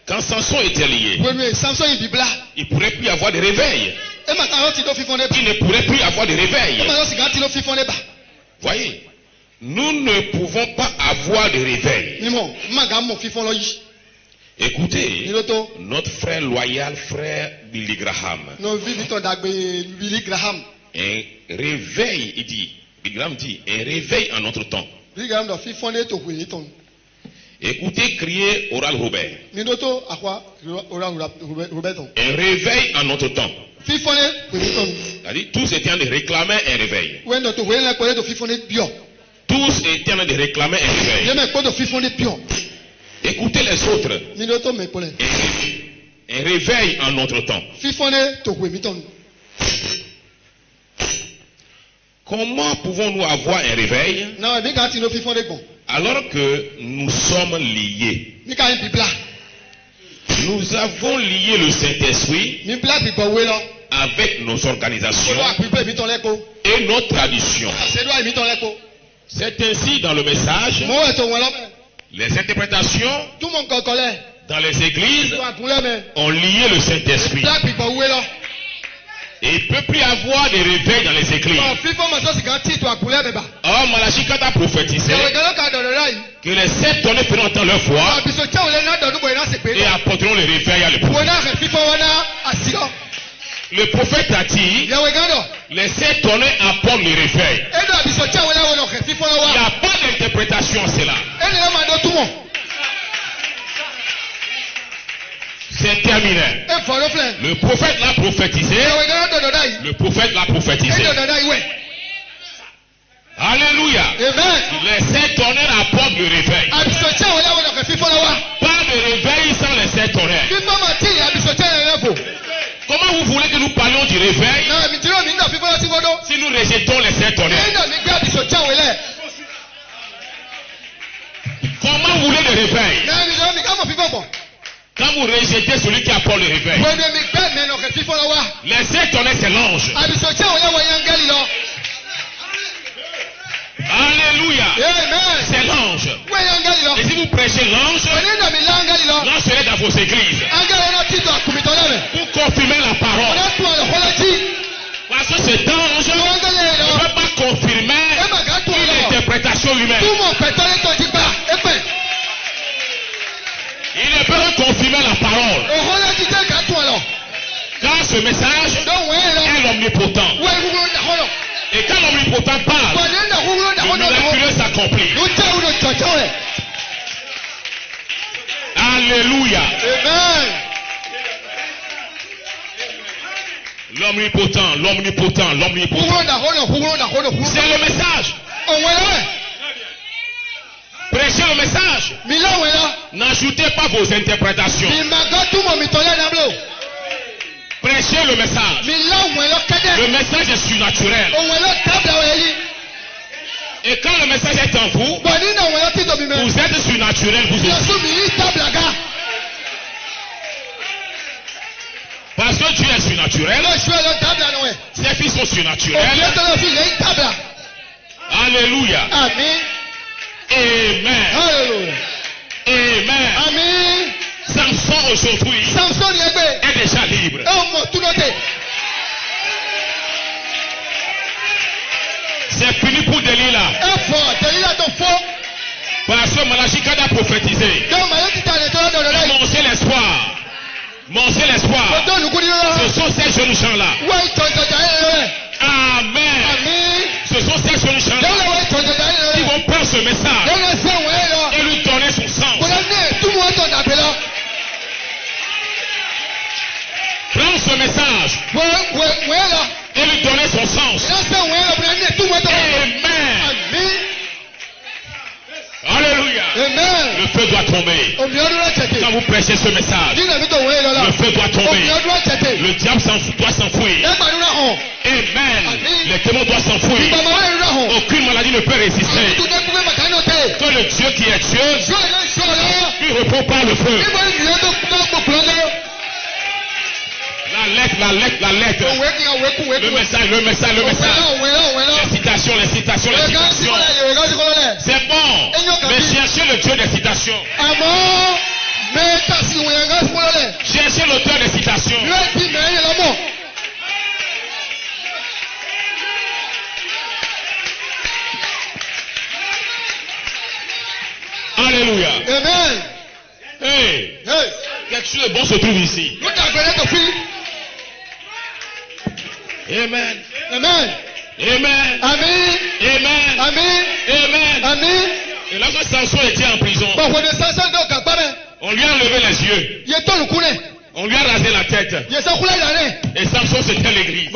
Quand Samson était lié, il ne pourrait plus avoir de réveil. Il ne pourrait plus avoir de réveil. Voyez, nous ne pouvons pas avoir de réveil. Écoutez, notre frère loyal, frère Billy Graham, un réveil, il dit, Billy Graham dit, un réveil en notre temps. Écoutez, crier Oral Robert. Un réveil en notre temps. C'est-à-dire, tous étaient en train de réclamer un réveil. Tous étaient en train de réclamer un réveil. Écoutez les autres. Un réveil en notre temps. Comment pouvons-nous avoir un réveil alors que nous sommes liés? Nous avons lié le Saint-Esprit avec nos organisations et nos traditions. C'est ainsi dans le message, les interprétations dans les églises ont lié le Saint-Esprit. Et il ne peut plus y avoir de réveil dans les églises. Or, Malachi a prophétisé que les 7 tonnerres feront entendre leur voix et apporteront le réveil à l'époux. Le prophète a dit, les 7 tonnerres apportent le réveil. Il n'y a pas d'interprétation à cela. C'est terminé. Le prophète l'a prophétisé. Le prophète l'a prophétisé. Alléluia. Les 7 tonnerres apportent le réveil. Pas de réveil sans les 7 tonnerres. Comment vous voulez que nous parlions du réveil si nous rejetons les 7 tonnerres? Comment vous voulez le réveil quand vous rejetez celui qui apporte le réveil? Les 7 tonnerres, c'est l'ange. Alléluia. C'est l'ange. Et si vous prêchez l'ange, l'ange serait dans vos églises pour confirmer la parole. Parce que cet ange ne peut pas confirmer une interprétation humaine. Il ne peut pas confirmer la parole. Car ce message est omnipotent. Et quand l'omnipotent parle, le miraculeux s'accomplit. Alléluia. L'omnipotent, l'omnipotent, l'omnipotent. C'est le message. Prêchez le message. N'ajoutez pas vos interprétations. Prêchez le message. Le message est surnaturel. Et quand le message est en vous, vous êtes surnaturel vous aussi. Parce que Dieu est surnaturel. Ses fils sont surnaturels. Alléluia. Amen. Amen. Amen. Amen. Samson aujourd'hui est déjà libre. C'est fini pour Delilah. Parce que Malachi a prophétisé. Mangez l'espoir. Mangez l'espoir. Ce sont ces jeunes gens-là. Amen. Ce sont ces jeunes gens-là qui vont prendre ce message et lui donner son sens. Prendre ce message et lui donner son sens. Amen. Alléluia. Le feu doit tomber. Quand vous prêchez ce message, le feu doit tomber. Le diable doit s'enfuir. Amen. Les démons doivent s'enfuir. Aucune maladie ne peut résister. Que le Dieu qui est Dieu, il répond par le feu. La lettre. Le message. Les citations. C'est bon. Mais cherchez le Dieu des citations. citation. Alléluia. Amen. Hey. Quelque chose de bon se trouve ici. Amen. Amen. Amen. Amen. Amen. Amen. Amen. Amen. Et lorsque Samson était en prison, on lui a enlevé les yeux. On lui a rasé la tête. Et Samson c'était l'église.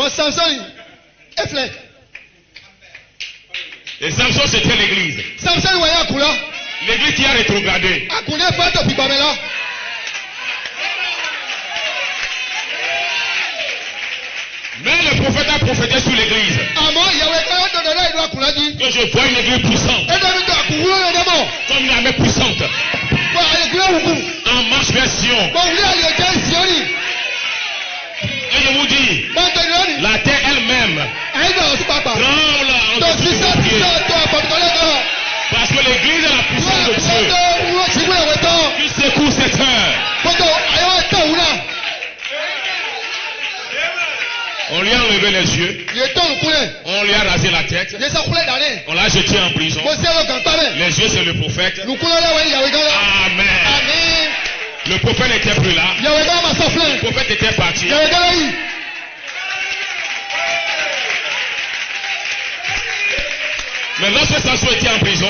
Et Samson c'était l'église. L'église qui a rétrogradé. Mais le prophète a prophété sur l'église. Que je vois une église puissante. Comme une armée puissante. En marche vers Sion. Et je vous dis, la terre elle-même tremble en dessous de vos pieds. Parce que l'église est la puissance de Dieu qui secoue cette heure. On lui a enlevé les yeux. On lui a rasé la tête. On l'a jeté en prison. Les yeux c'est le prophète. Amen. Le prophète n'était plus là. Le prophète était parti. Mais lorsque Samson était en prison,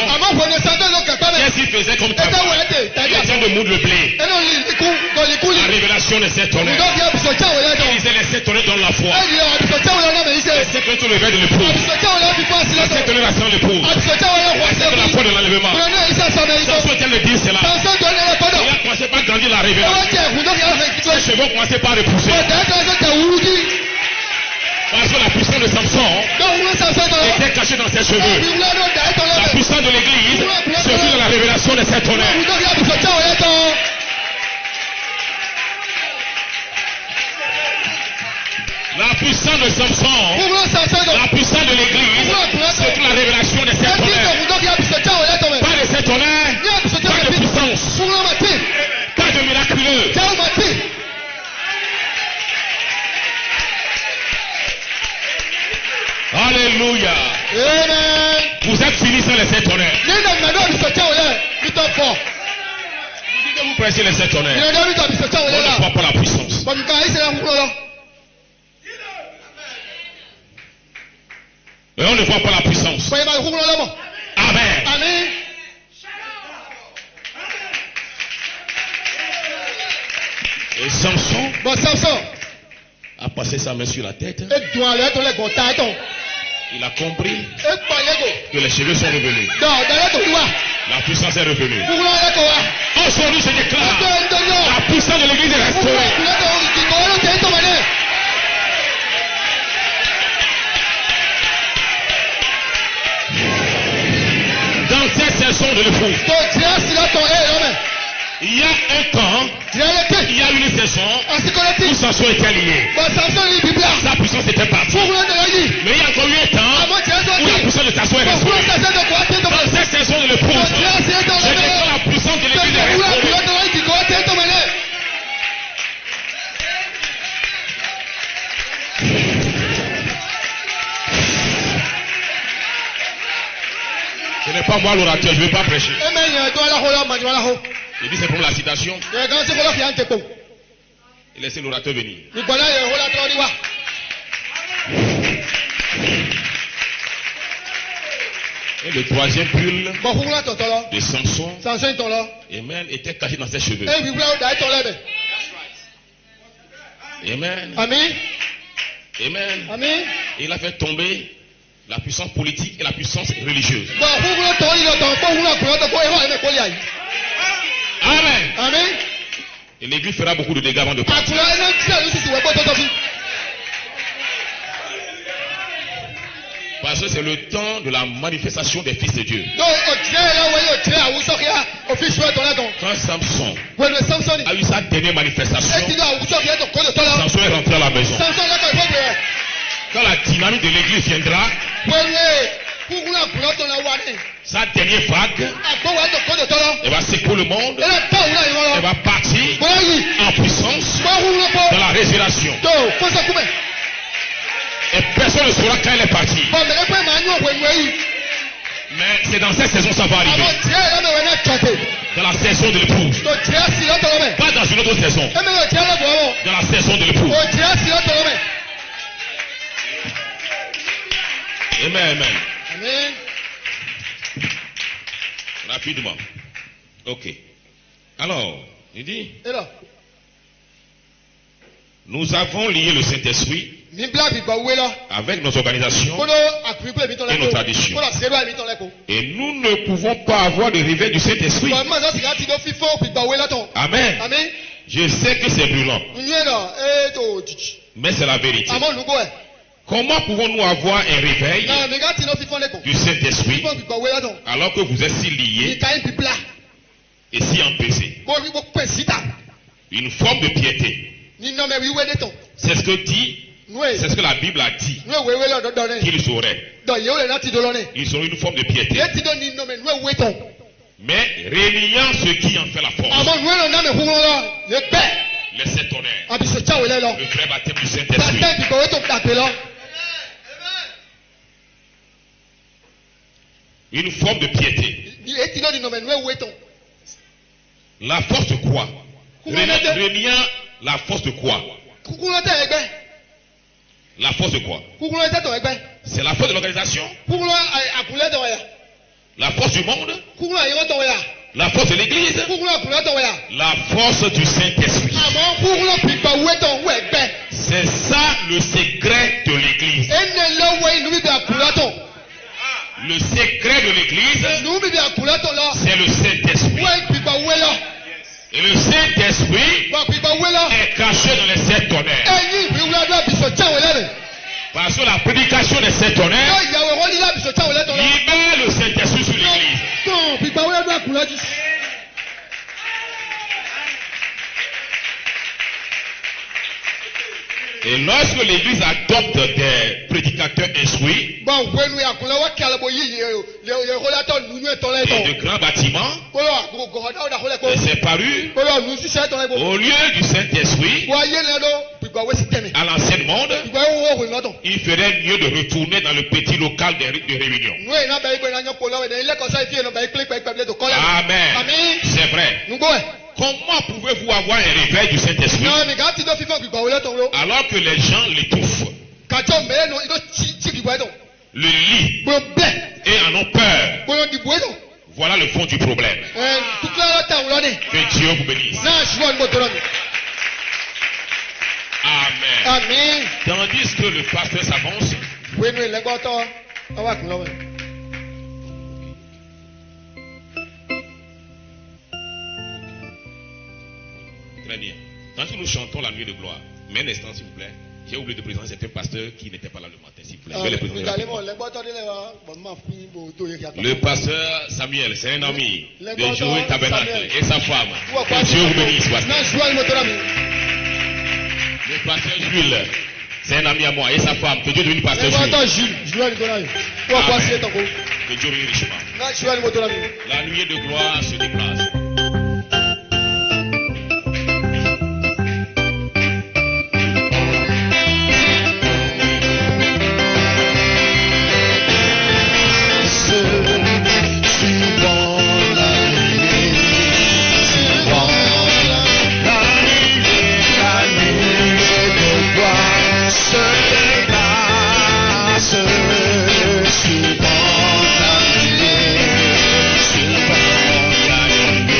qu'est-ce qu'il faisait comme travail? Il était de moudre le blé. La révélation de cette tonnerre. Il disait les sept tonnerres dans la foi. Les sept tonnerres sur le verre de l'épouse. Les sept tonnerres dans l'épouse. Les sept de la foi de l'enlèvement. Samson était le dire cela. Il a commencé par grandir la révélation. Les chevaux commençaient par repousser. Parce que la puissance de Samson était cachée dans ses cheveux. La puissance de l'église se trouve dans la révélation de cette tonnerre. La puissance de Samson, la puissance de l'église se trouve dans la révélation de cette tonnerre. Pas de cette tonnerre, pas de puissance, pas de miraculeux. Alléluia. Amen. Vous êtes finis sans les sept tonnerres. Vous prêchez les sept tonnerres. On ne croit pas la puissance. Et on ne voit pas la puissance. Amen. Amen. Et Samson a passé sa main sur la tête. Il a compris que les cheveux sont revenus. La puissance est revenue. Aujourd'hui, je déclare la puissance de l'église est restaurée. Dans cette saison de l'épouse, il y a un temps, il y a une saison où Samson était lié. Sa puissance était partie. Mais il y a encore eu un temps où la puissance de Samson est restaurée. Dans cette saison de l'épouse, je déclare la puissance de l'église est restaurée. Ce n'est pas moi l'orateur, je ne vais pas prêcher. Il dit c'est pour la citation. Il laisse l'orateur venir. Et le troisième pull de Samson, Amen, était caché dans ses cheveux. Amen. Amen. Amen. Amen. Et il a fait tomber la puissance politique et la puissance religieuse. Amen. Amen. Et l'église fera beaucoup de dégâts avant de partir. Parce que c'est le temps de la manifestation des fils de Dieu. Quand Samson a eu sa dernière manifestation, Samson est rentré à la maison. Quand la dynamique de l'église viendra, sa dernière vague, elle va secouer le monde, elle va partir en puissance dans séparation. Et personne ne saura quand elle est partie. Mais c'est dans cette saison ça va arriver. Dans la saison de l'épouse. Pas dans une autre saison. Dans la saison de l'épouse. Amen, amen. Rapidement. Ok. Alors, il dit, nous avons lié le Saint-Esprit avec nos organisations et nos traditions. Et nous ne pouvons pas avoir de réveil du Saint-Esprit. Amen. Je sais que c'est brûlant. Mais c'est la vérité. Comment pouvons-nous avoir un réveil du Saint-Esprit alors que vous êtes si liés et si empêchés? Une forme de piété. C'est ce que dit, c'est ce que la Bible a dit qu'ils auraient. Ils auraient une forme de piété. Mais réuniant ce qui en fait la force. Les sept tonnerres. Le vrai baptême du Saint-Esprit. Une forme de piété. La force de quoi? Réuniant la force de quoi? La force de quoi? C'est la force de l'organisation. La force du monde. La force de l'église. La force du Saint-Esprit. C'est ça le secret de l'église. Le secret de l'église, c'est le Saint-Esprit. Et le Saint-Esprit est caché dans les sept tonnerres. Parce que la prédication des sept tonnerres libère le Saint-Esprit sur l'église. Et lorsque l'église adopte des prédicateurs instruits et de grands bâtiments, et c'est paru au lieu du Saint-Esprit à l'ancien monde, il ferait mieux de retourner dans le petit local de réunion. Amen. C'est vrai. Comment pouvez-vous avoir un réveil du Saint-Esprit alors que les gens l'étouffent, le lient et en ont peur? Voilà le fond du problème. Que Dieu vous bénisse. Amen. Tandis que le pasteur s'avance, très bien. Quand nous chantons la nuit de gloire, mais un instant s'il vous plaît, j'ai oublié de présenter certains pasteurs qui n'étaient pas là le matin, s'il vous plaît. Je vais les présenter rapidement. Le pasteur Samuel, c'est un ami de Joël Tabernacle et sa femme. Que Dieu vous bénisse, pasteur. Le pasteur Jules, c'est un ami à moi et sa femme. Que Dieu bénisse pasteur Jules. Amen. Que Dieu bénisse richement. La nuit de gloire se déplace. Suivant la nuée,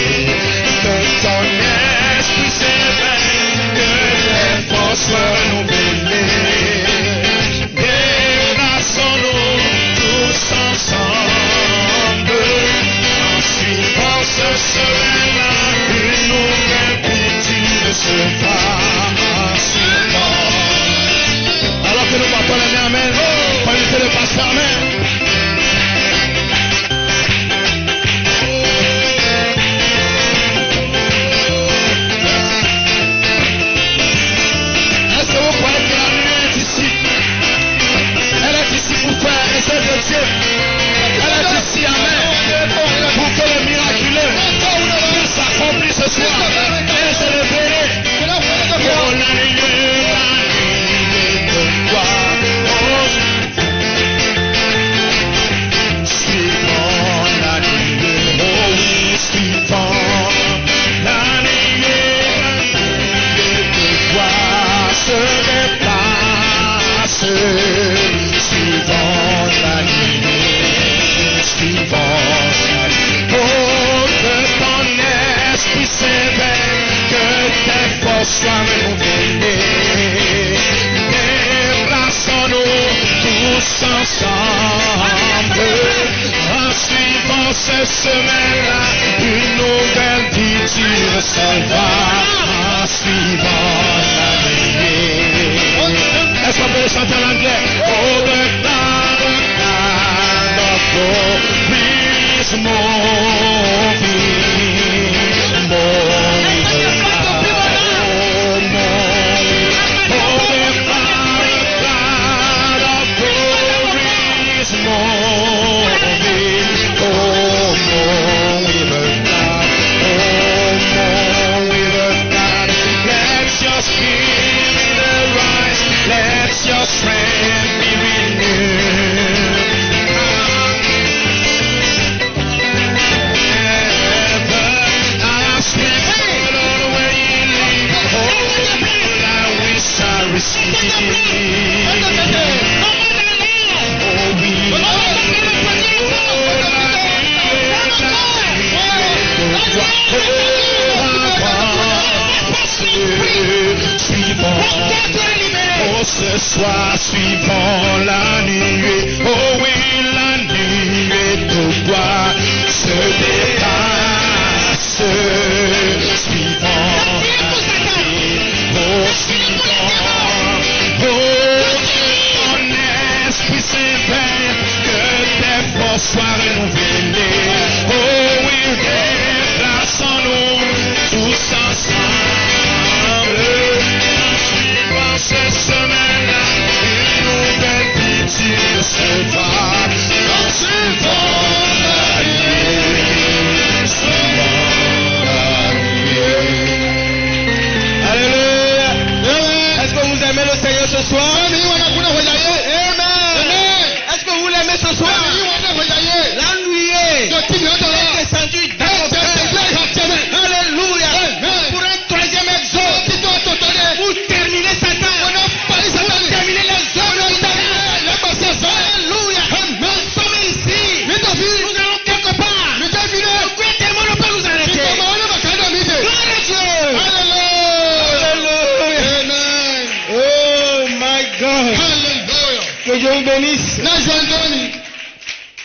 soient renouvelés. Déplaçons-nous tous ensemble, en suivant cette semaine-là, une nouvelle vie tu recevras, en suivant la vie. Est-ce qu'on peut le chanter en anglais? Oh, the God of glory is moving, strength be renewed. As we follow where you lead, all we shall receive. Oh, ce soir, suivons la nuée. Oh oui, la nuée de toi se dépasse. Suivons la nuée. Oh, suivons. Oh, que ton esprit s'éveille, que tes forces soient renouvelées. Oh oui, déplaçons-nous tous ensemble. Cette semaine-là, une nouvelle vie tu recevras, en suivant la nuée, Alléluia. Est-ce que vous aimez le Seigneur ce soir? Amen. Est-ce que vous l'aimez ce soir? La nuée est descendue dans vos cœurs. Alléluia. Pour un troisième exode, vous terminez Satan. Alléluia. Nous sommes ici. Nous allons quelque part. Le Dieu tellement ne peut nous arrêter. Gloire à Dieu. Alléluia. Amen. Oh my God. Alléluia. Que Dieu vous bénisse.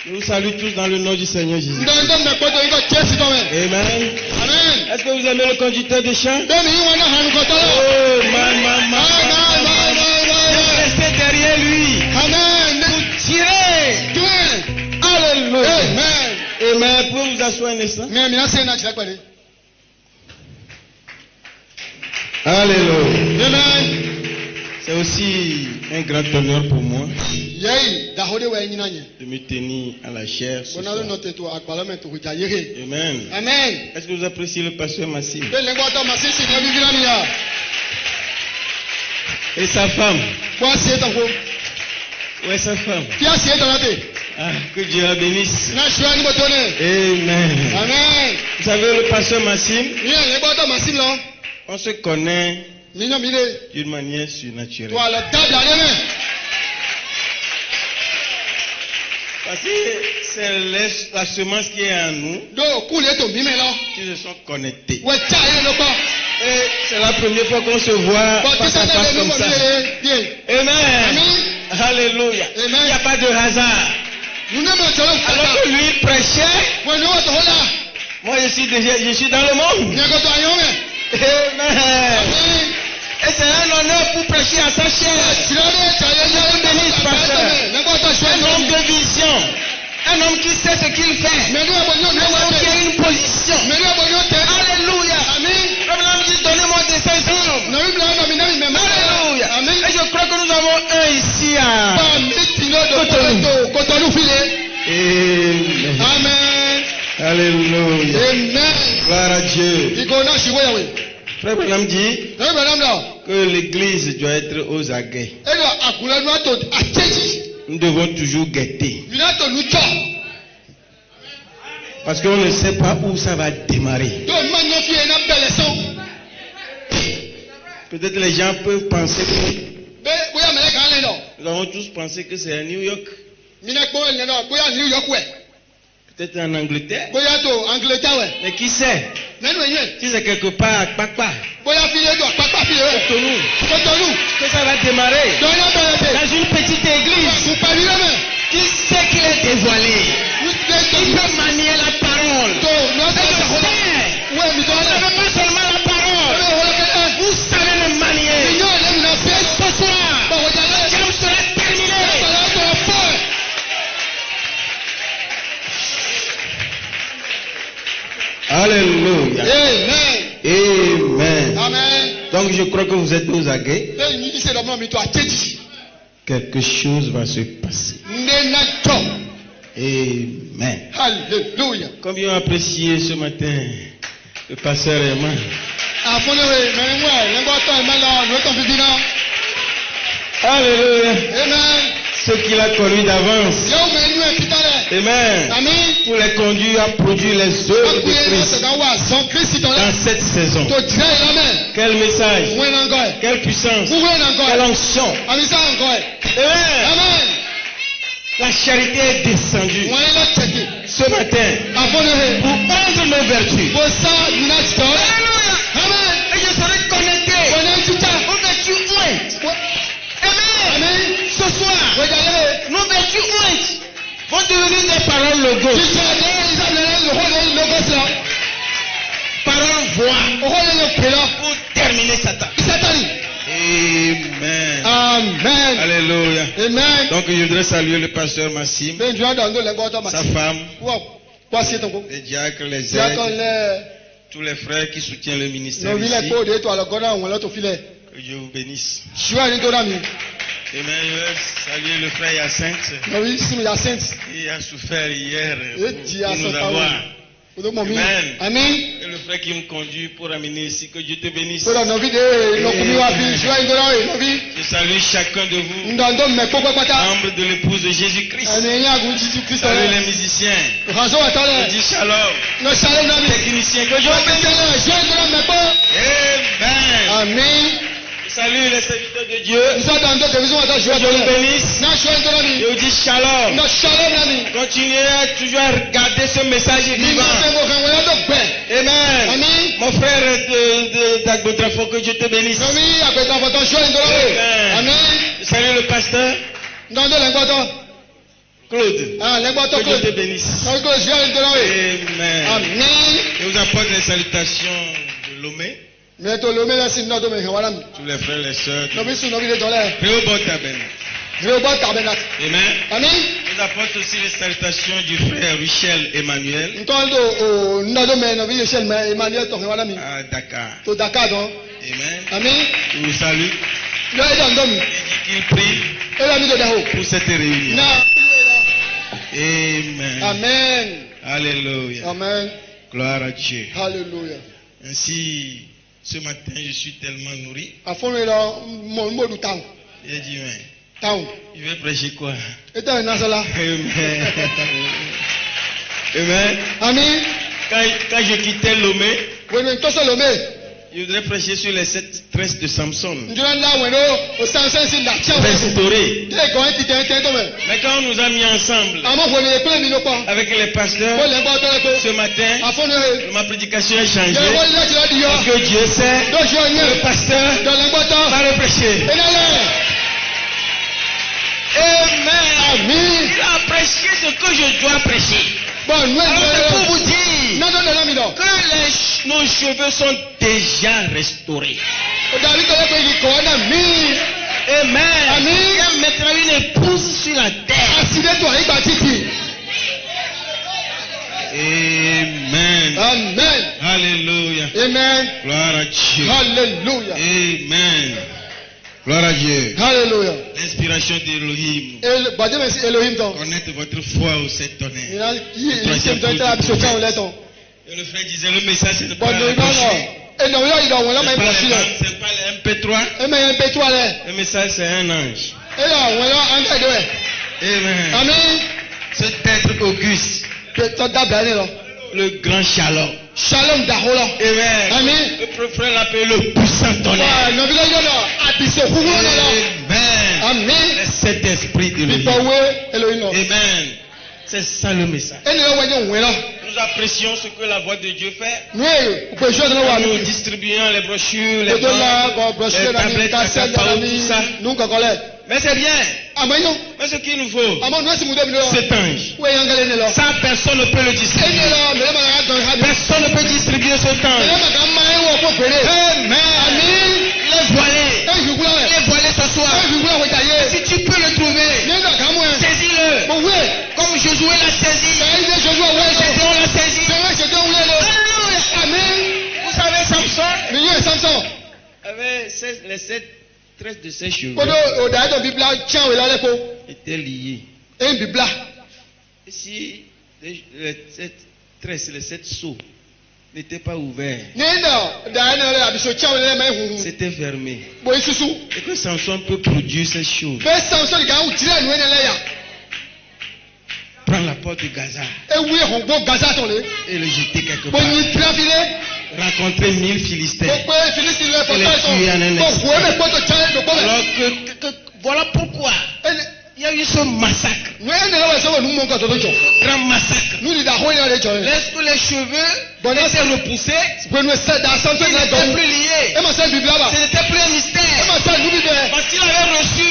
Je vous salue tous dans le nom du Seigneur Jésus. Amen. Amen. Est-ce que vous aimez le conducteur de chant? Oh restez derrière lui. Amen. Vous tirez. Alléluia. Amen. Amen. Pouvez vous asseoir un instant? Alléluia. Amen. C'est aussi un grand honneur pour moi de me tenir à la chair ce soir. Amen. Amen. Est-ce que vous appréciez le pasteur Massime et sa femme? Où est sa femme? Ah, que Dieu la bénisse. Amen. Amen. Vous savez, le pasteur Massime, on se connaît d'une manière surnaturelle. Parce que c'est la semence qui est en nous qui se sont connectés. Et c'est la première fois qu'on se voit face à face comme ça. Amen. Alléluia. Il n'y a pas de hasard. Alors que lui prêchait, moi je suis dans le monde. Amen. Et c'est un honneur pour prêcher à sa chair. Un homme de vision. Un homme qui sait ce qu'il fait. Un homme qui a une position. Alléluia. Abraham dit, donnez-moi de ces hommes. Alléluia. Et je crois que nous avons un ici à Cotonou. Amen. Alléluia. Amen. Gloire à Dieu. Frère Branham dit que l'église doit être aux aguets. Nous devons toujours guetter. Parce qu'on ne sait pas où ça va démarrer. Peut-être les gens peuvent penser que nous avons tous pensé que c'est à New York. Peut-être en Angleterre. Mais qui sait? Si c'est quelque part à Kpakpa. Cotonou. Que ça va démarrer. Dans une petite église. Qui sait qu'il est dévoilé? Il peut manier la parole. Vous ne savez pas seulement la parole. Vous savez le manier. Et ce soir, le jam sera terminé. Alléluia. Amen. Amen. Donc je crois que vous êtes aux aguets. Quelque chose va se passer. Amen. Alléluia. Combien ont apprécié ce matin le pasteur Emmanuel? Alléluia. Amen. Ce qu'il a conduit d'avance. Amen. Pour les conduire à produire les œuvres de Christ dans cette saison. Quel message, quelle puissance, quelle onction. Amen. La charité est descendue ce matin pour rendre nos vertus. Amen. Et je serai connecté aux vertus ointes. Amen. Ce soir, nos vertus ointes vont devenir des paroles logos. Paroles voix pour terminer Satan. Amen. Amen. Alléluia. Amen. Donc je voudrais saluer le pasteur Massim, sa femme, les diacres, les aides, tous les frères qui soutiennent le ministère ici. Que Dieu vous bénisse. Amen. Je vais saluer le frère Hyacinthe qui a souffert hier pour nous avoir. Amen. Amen. Et le frère qui me conduit pour amener ici, que Dieu te bénisse. Je salue chacun de vous, membres de l'épouse de Jésus-Christ. Salut les musiciens. Je dis shalom. Techniciens, que Dieu vous bénisse. Amen. Amen. Salut les serviteurs de Dieu. Que Dieu vous bénisse. Je vous dis shalom. Continuez à toujours à regarder ce message vivant. Amen. Mon frère d'Agbotrafo, que Dieu te bénisse. Amen. Salut le pasteur Claude. Que Dieu te bénisse. Amen. Je vous apporte les salutations de Lomé. Tous les frères et les sœurs. Amen. Amen. Je vous apporte aussi les salutations du frère Michel Emmanuel à Dakar. Amen. Amen. Je vous salue. Il dit qu'il prie pour cette réunion. Amen. Amen. Alléluia. Amen. Gloire à Dieu. Alléluia. Ainsi, ce matin, je suis tellement nourri. J'ai dit, mais je vais prêcher quoi? Amen. Amen. Amen. Quand je quittais Lomé, je voudrais prêcher sur les 7 tresses de Samson. Restauré. Mais quand on nous a mis ensemble avec les pasteurs, ce matin, ma prédication a changé. Parce que Dieu sait que le pasteur va le prêcher. Amen. Il a prêché ce que je dois prêcher. Alors c'est pour vous dire que nos cheveux sont déjà restaurés. Amen. Il y a maintenant une épouse sur la terre. Amen. Amen. Alléluia. Amen. Gloire à Dieu. Alléluia. Amen. Gloire à Dieu. Alléluia. L'inspiration d'Elohim. Connaître votre foi au s'étonner. Et le frère disait le message c'est pas le c'est pas le MP3. Le message c'est un ange. Amen. Amen. Cet être auguste. Le grand shalom. Shalom d'Ahola. Amen. Amen. Le frère l'appelle le puissant tonnerre. Amen. Amen. Les 7 esprits de l'Église. Amen. C'est ça le message. Nous apprécions ce que la voix de Dieu fait. Nous distribuons les brochures, les tablettes, tout ça. Mais c'est bien. Mais ce qu'il nous faut, cet ange. Ça, personne ne peut le distribuer. Personne ne peut distribuer cet ange. Les voiler ce soir. Si tu peux le trouver, saisis-le. Comme Josué l'a saisi. Gédéon l'a saisi. Amen. Vous savez, Samson avait les 7 tresses de ses cheveux étaient liées. Et si les 7 tresses, les 7 seaux n'étaient pas ouverts, c'était fermé. Et que Samson peut produire ces choses. Prendre la porte de Gaza et le jeter quelque part. Rencontrer 1000 Philistins et les tuer en un instant. Alors voilà pourquoi il y a eu ce massacre. Grand massacre. Lorsque les cheveux étaient repoussés, ils n'étaient plus liés. Ce n'était plus un mystère. Parce qu'il avait reçu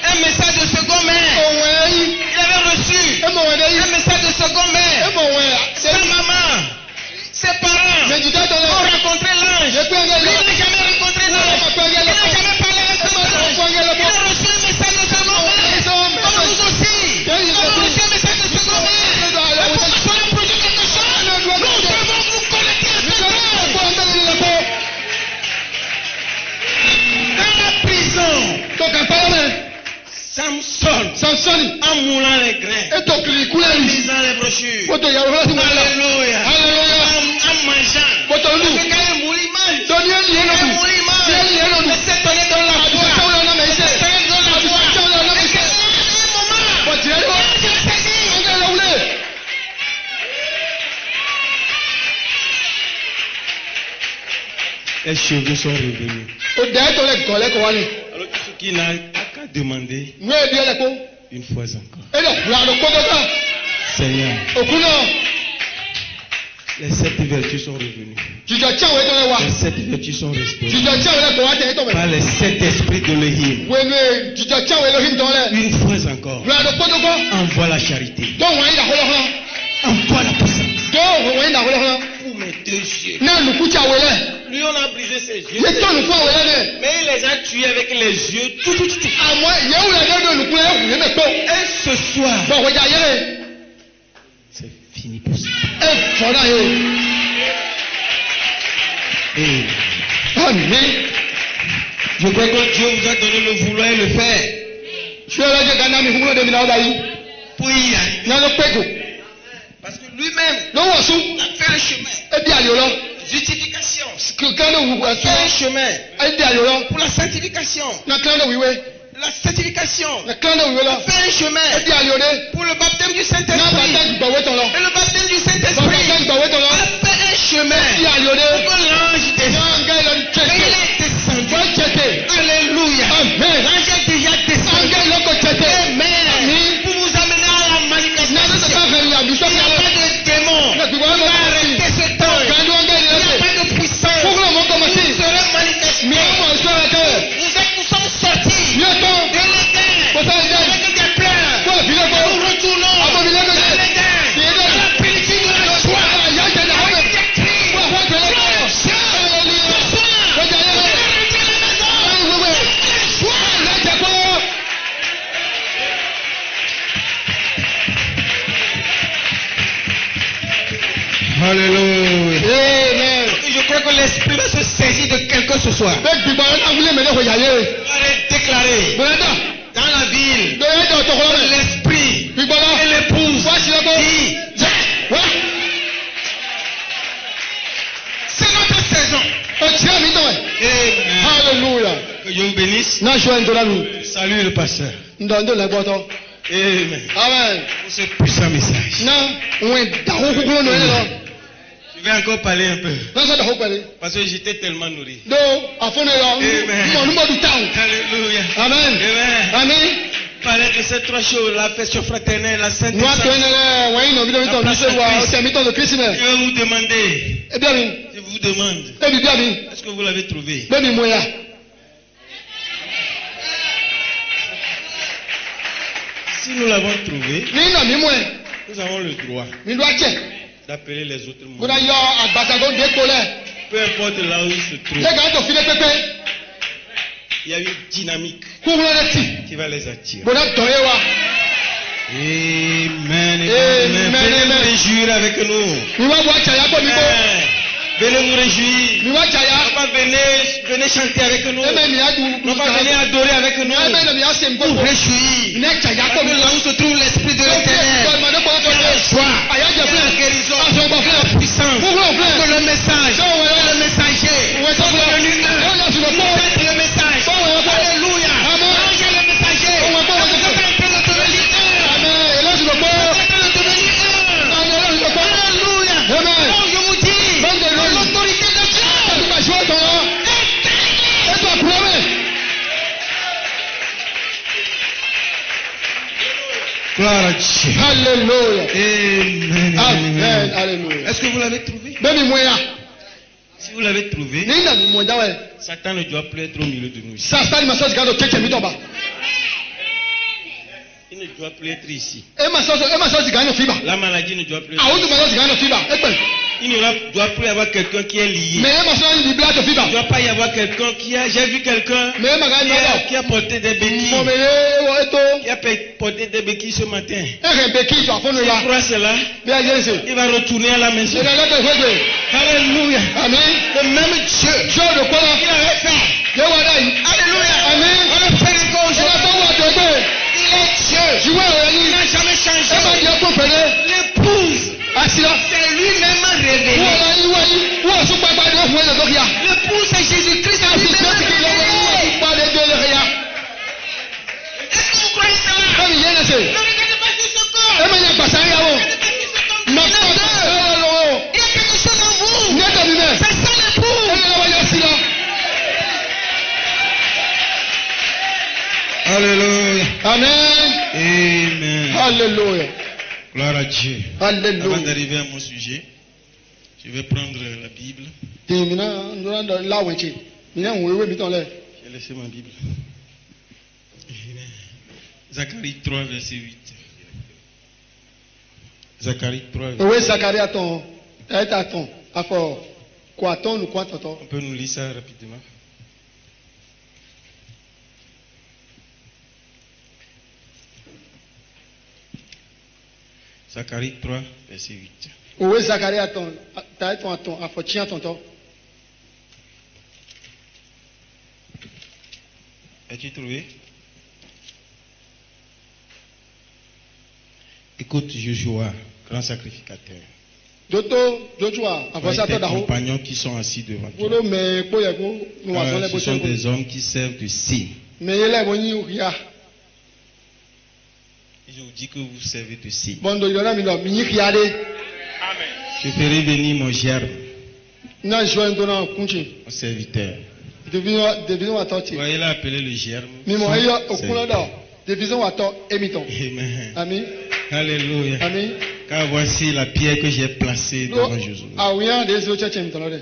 un message de seconde main. Il avait reçu un message de seconde main. Sa maman, ses parents ont rencontré l'ange. Lui n'a jamais rencontré l'ange. Il n'a jamais parlé avec l'ange. Il a reçu un message de seconde main. Comme nous aussi. Nous avons reçu un message de seconde main. Pour que cela produise quelque chose, nous devons nous connecter à cet ange. Dans la prison, Samson, en moulant les grains, en lisant les brochures, alléluia, en mangeant, parce que quand il mourit, il mange, il s'est donné dans la foi, il s'est donné dans la foi, et c'est un moment, je l'ai saisi. Les cheveux sont revenus. Alors ce qui n'a qu'à demander une fois encore. Seigneur, les 7 vertus sont revenues. Les 7 vertus sont restaurées par les 7 esprits de l'Élohim. Une fois encore, envoie la charité. Envoie la puissance. Pour mes 2 yeux. Lui, on a brisé ses yeux. Mais il les a tués avec les yeux. Et ce soir, c'est fini pour ça. Je crois que Dieu vous a donné le vouloir et le faire. Pour y aller. Parce que lui-même a fait le chemin. Justification. Fait un chemin. Pour la sanctification. La sanctification. Fait un chemin. Pour le baptême du Saint-Esprit. Et le baptême du Saint-Esprit a fait un chemin. Pour que l'ange descende. Et il est descendu. Alléluia. L'ange est déjà descendu. Amen. Pour vous amener à la manifestation. Il n'y a pas de démon qui va arrêter ce temps. Il n'y a pas de puissance. Vous serez manifestés. Nous sommes sortis de l'Éden avec des pleurs. Nous retournons dans l'Éden, dans la plénitude de la joie, avec des cris. Ce soir, vous allez rentrer à la maison avec la joie. Alléluia. Amen. Je crois que l'esprit va se saisir de quelqu'un ce soir. Va déclarer dans la ville l'esprit et l'épouse dit c'est notre saison. Alléluia. Que Dieu vous bénisse. Salut le pasteur. Amen. Pour ce puissant message. Je vais encore parler un peu. Parce que j'étais tellement nourri. Amen. Alléluia. Amen. Amen. paraît que ces trois choses, l'affection fraternelle, la sainte je vais vous demander. Je vous demande. Est-ce que vous l'avez trouvé? Si nous l'avons trouvé, nous avons le droit d'appeler les autres membres. Peu importe là où ils se trouvent. Il y a une dynamique qui va les attirer. Amen. Venez nous réjouir avec nous. Venez nous réjouir. Non pas venez chanter avec nous. Non pas venez adorer avec nous. Pour réjouir. Parce que là où se trouve l'Esprit de l'Éternel, il y a la joie, il y a la guérison, il y a la puissance. Que le message, le messager, sont devenus un. Peut-être le message. Alléluia. Manger le messager. Peut-être le devenir un. Peut-être le devenir un. Alléluia. Donc je vous dis, l'autorité de Dieu est terrible. Gloire à Dieu. Alléluia. Amen. Alléluia. Est-ce que vous l'avez trouvé? Si vous l'avez trouvé, Satan ne doit plus être au milieu de nous. Il ne doit plus être ici. La maladie ne doit plus être ici. Il ne doit plus y avoir quelqu'un qui est lié. Il ne doit pas y avoir quelqu'un qui a... J'ai vu quelqu'un qui a porté des béquilles. Qui a porté des béquilles ce matin. Il croit cela. Il va retourner à la maison. Alléluia. Le même Dieu qui avait fait. Alléluia. On le fait encore aujourd'hui. Il est Dieu. Il n'a jamais changé. L'épouse. C'est lui-même révélé. L'épouse c'est Jésus-Christ lui-même révélé. Est-ce que vous croyez cela? Ne regardez pas sur ce corps. Il y a quelque chose en vous. C'est ça l'épouse. Alléluia. Amen. Alléluia. Gloire à Dieu. Alléluia. Avant d'arriver à mon sujet, je vais prendre la Bible. J'ai laissé ma Bible. Zacharie 3, verset 8. Zacharie 3, verset 8. On peut nous lire ça rapidement. Zacharie 3, verset 8. As-tu trouvé? Écoute Joshua, grand sacrificateur. Tes compagnons qui sont assis devant toi. Ce sont des hommes qui servent de signe. Je vous dis que vous servez de signe. Je ferai venir mon germe, mon serviteur. Voyez là appeler le germe. Amen. Alléluia. Car voici la pierre que j'ai placée devant Jésus.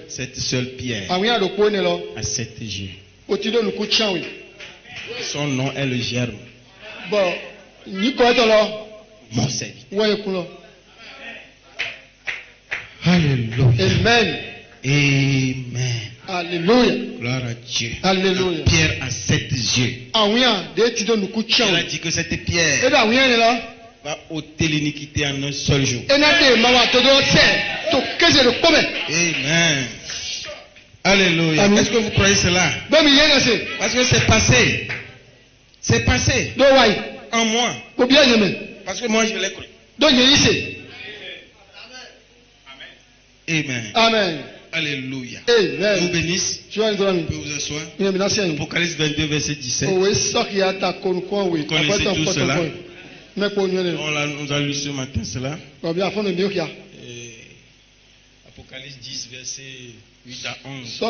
Cette seule pierre a 7 yeux. Son nom est le germe. Mon serviteur. Alléluia. Amen. Amen. Alléluia. Gloire à Dieu. Alléluia. La pierre a 7 yeux. Elle a dit que cette pierre va ôter l'iniquité en un seul jour. Amen. Alléluia. Est-ce que vous croyez cela? Parce que c'est passé. C'est passé. En moi. Parce que moi je l'ai cru. Amen. Amen. Alléluia. Amen. Vous bénisse. Vous pouvez vous asseoir. Apocalypse 22, verset 17. Vous connaissez tout cela. Nous a lu ce matin cela. Apocalypse 10, verset 8 à 11.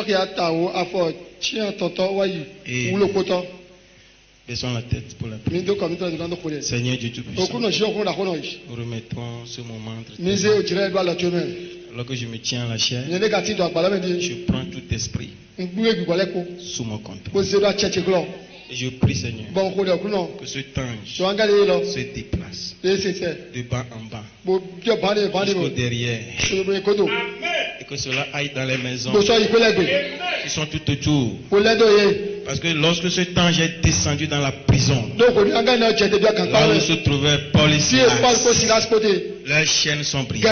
Baissons la tête pour la prière. Seigneur Dieu Tout-Puissant, nous remettons ce moment entre tes mains. Alors que je me tiens à la chair, je prends tout esprit sous mon contrôle. Et je prie, Seigneur, que ce ange se déplace de bas en bas jusqu'au derrière, et que cela aille dans les maisons qui sont tout autour. Parce que lorsque cet ange est descendu dans la prison, là où se trouvaient Paul et Silas, leurs chaînes sont brisées.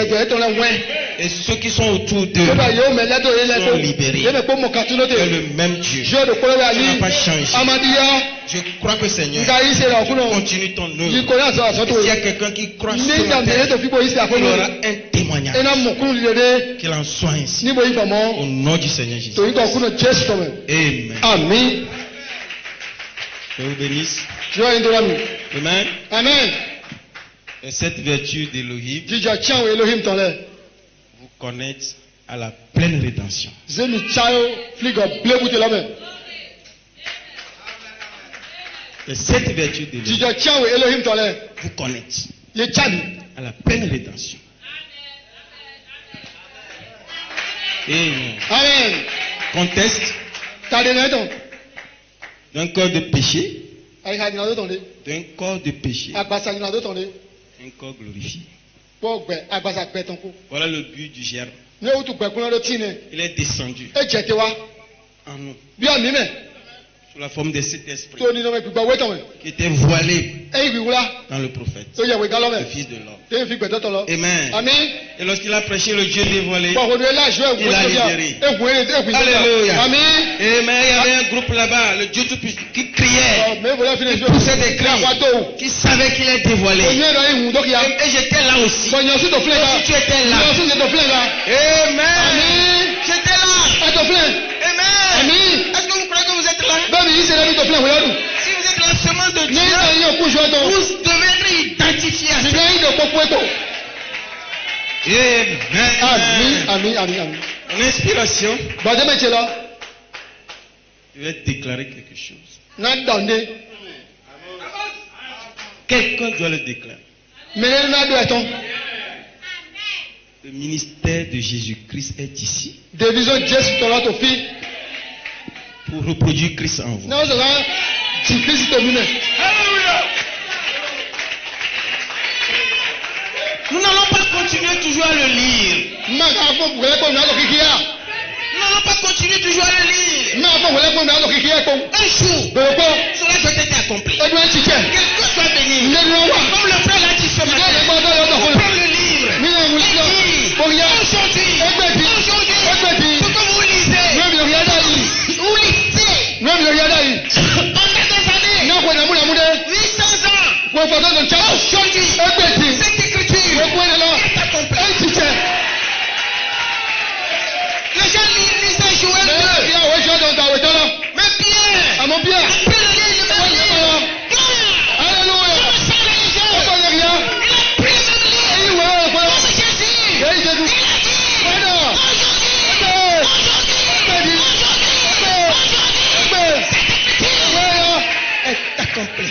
Et ceux qui sont autour d'eux sont libérés. Et le même Dieu n'a pas changé. Je crois que Seigneur, continue ton œuvre. S'il y a quelqu'un qui croit sur la terre, il aura un témoignage. Qu'il en soit ainsi. Au nom du Seigneur Jésus. Amen. Amen. Que vous bénisse. Amen. Amen. Et cette vertu d'Elohim vous connaître à la pleine rédemption. Et cette vertu d'Elohim vous connaître à la pleine rédemption. Amen. Conteste d'un corps de péché, d'un corps de péché, un corps glorifié. Voilà le but du germe. Il est descendu en nous sous la forme de cet esprit qui était voilé dans le prophète, le fils de l'homme. Amen. Et lorsqu'il a prêché le Dieu dévoilé, il a libéré. Alléluia. Amen. Il y avait un groupe là-bas, le Dieu Tout-Puissant, qui criait, qui poussait des cris, qui savait qu'il est dévoilé. Et j'étais là aussi. Si tu étais là. Amen. J'étais là. Amen. Est-ce que vous croyez que vous êtes là? Si vous êtes l'enseignement de Dieu, vous devez être identifié à ça. Amen. En inspiration, je vais déclarer quelque chose. Quelqu'un doit le déclarer. Le ministère de Jésus-Christ est ici pour reproduire Christ en vous. Nous n'allons pas continuer toujours à le lire. Nous n'allons pas continuer toujours à le lire. Un jour, cela doit être accompli. Quelqu'un soit béni. Comme le frère l'a dit ce matin. On prend le livre. Et dit, aujourd'hui, ce que vous lisez, vous lisez. On a des années. 800 ans. Aujourd'hui, cette écriture est accomplie. Les gens lisaient Joël 2. Mais bien. Après le lire, je vais lire. Alléluia. Il a pris le même livre. Comme Jésus. Il a dit, aujourd'hui, est accompli.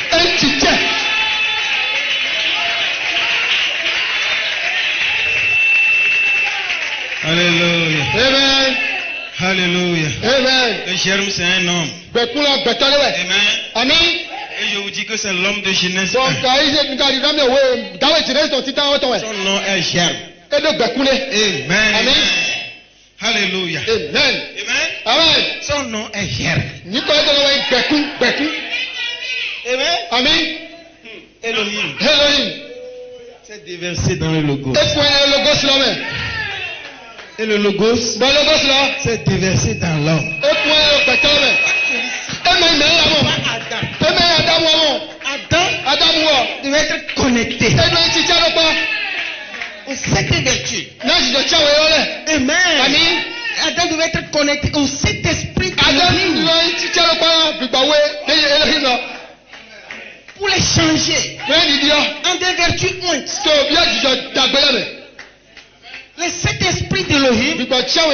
Alléluia. Amen. Alléluia. Amen. Le germe, c'est un homme. Amen. Amen. Et je vous dis que c'est l'homme de Genèse 1. Son nom est germe. Amen. Amen. Alléluia. Amen. Amen. Son nom est germe. Amen. Amen. Elohim. C'est déversé dans le logos. Et le logos, c'est déversé dans l'homme. Adam devait être connecté au Saint-Esprit. Amen. Adam devait être connecté au Saint-Esprit. Pour les changer en des vertus ointes. Les 7 esprits d'Elohim sont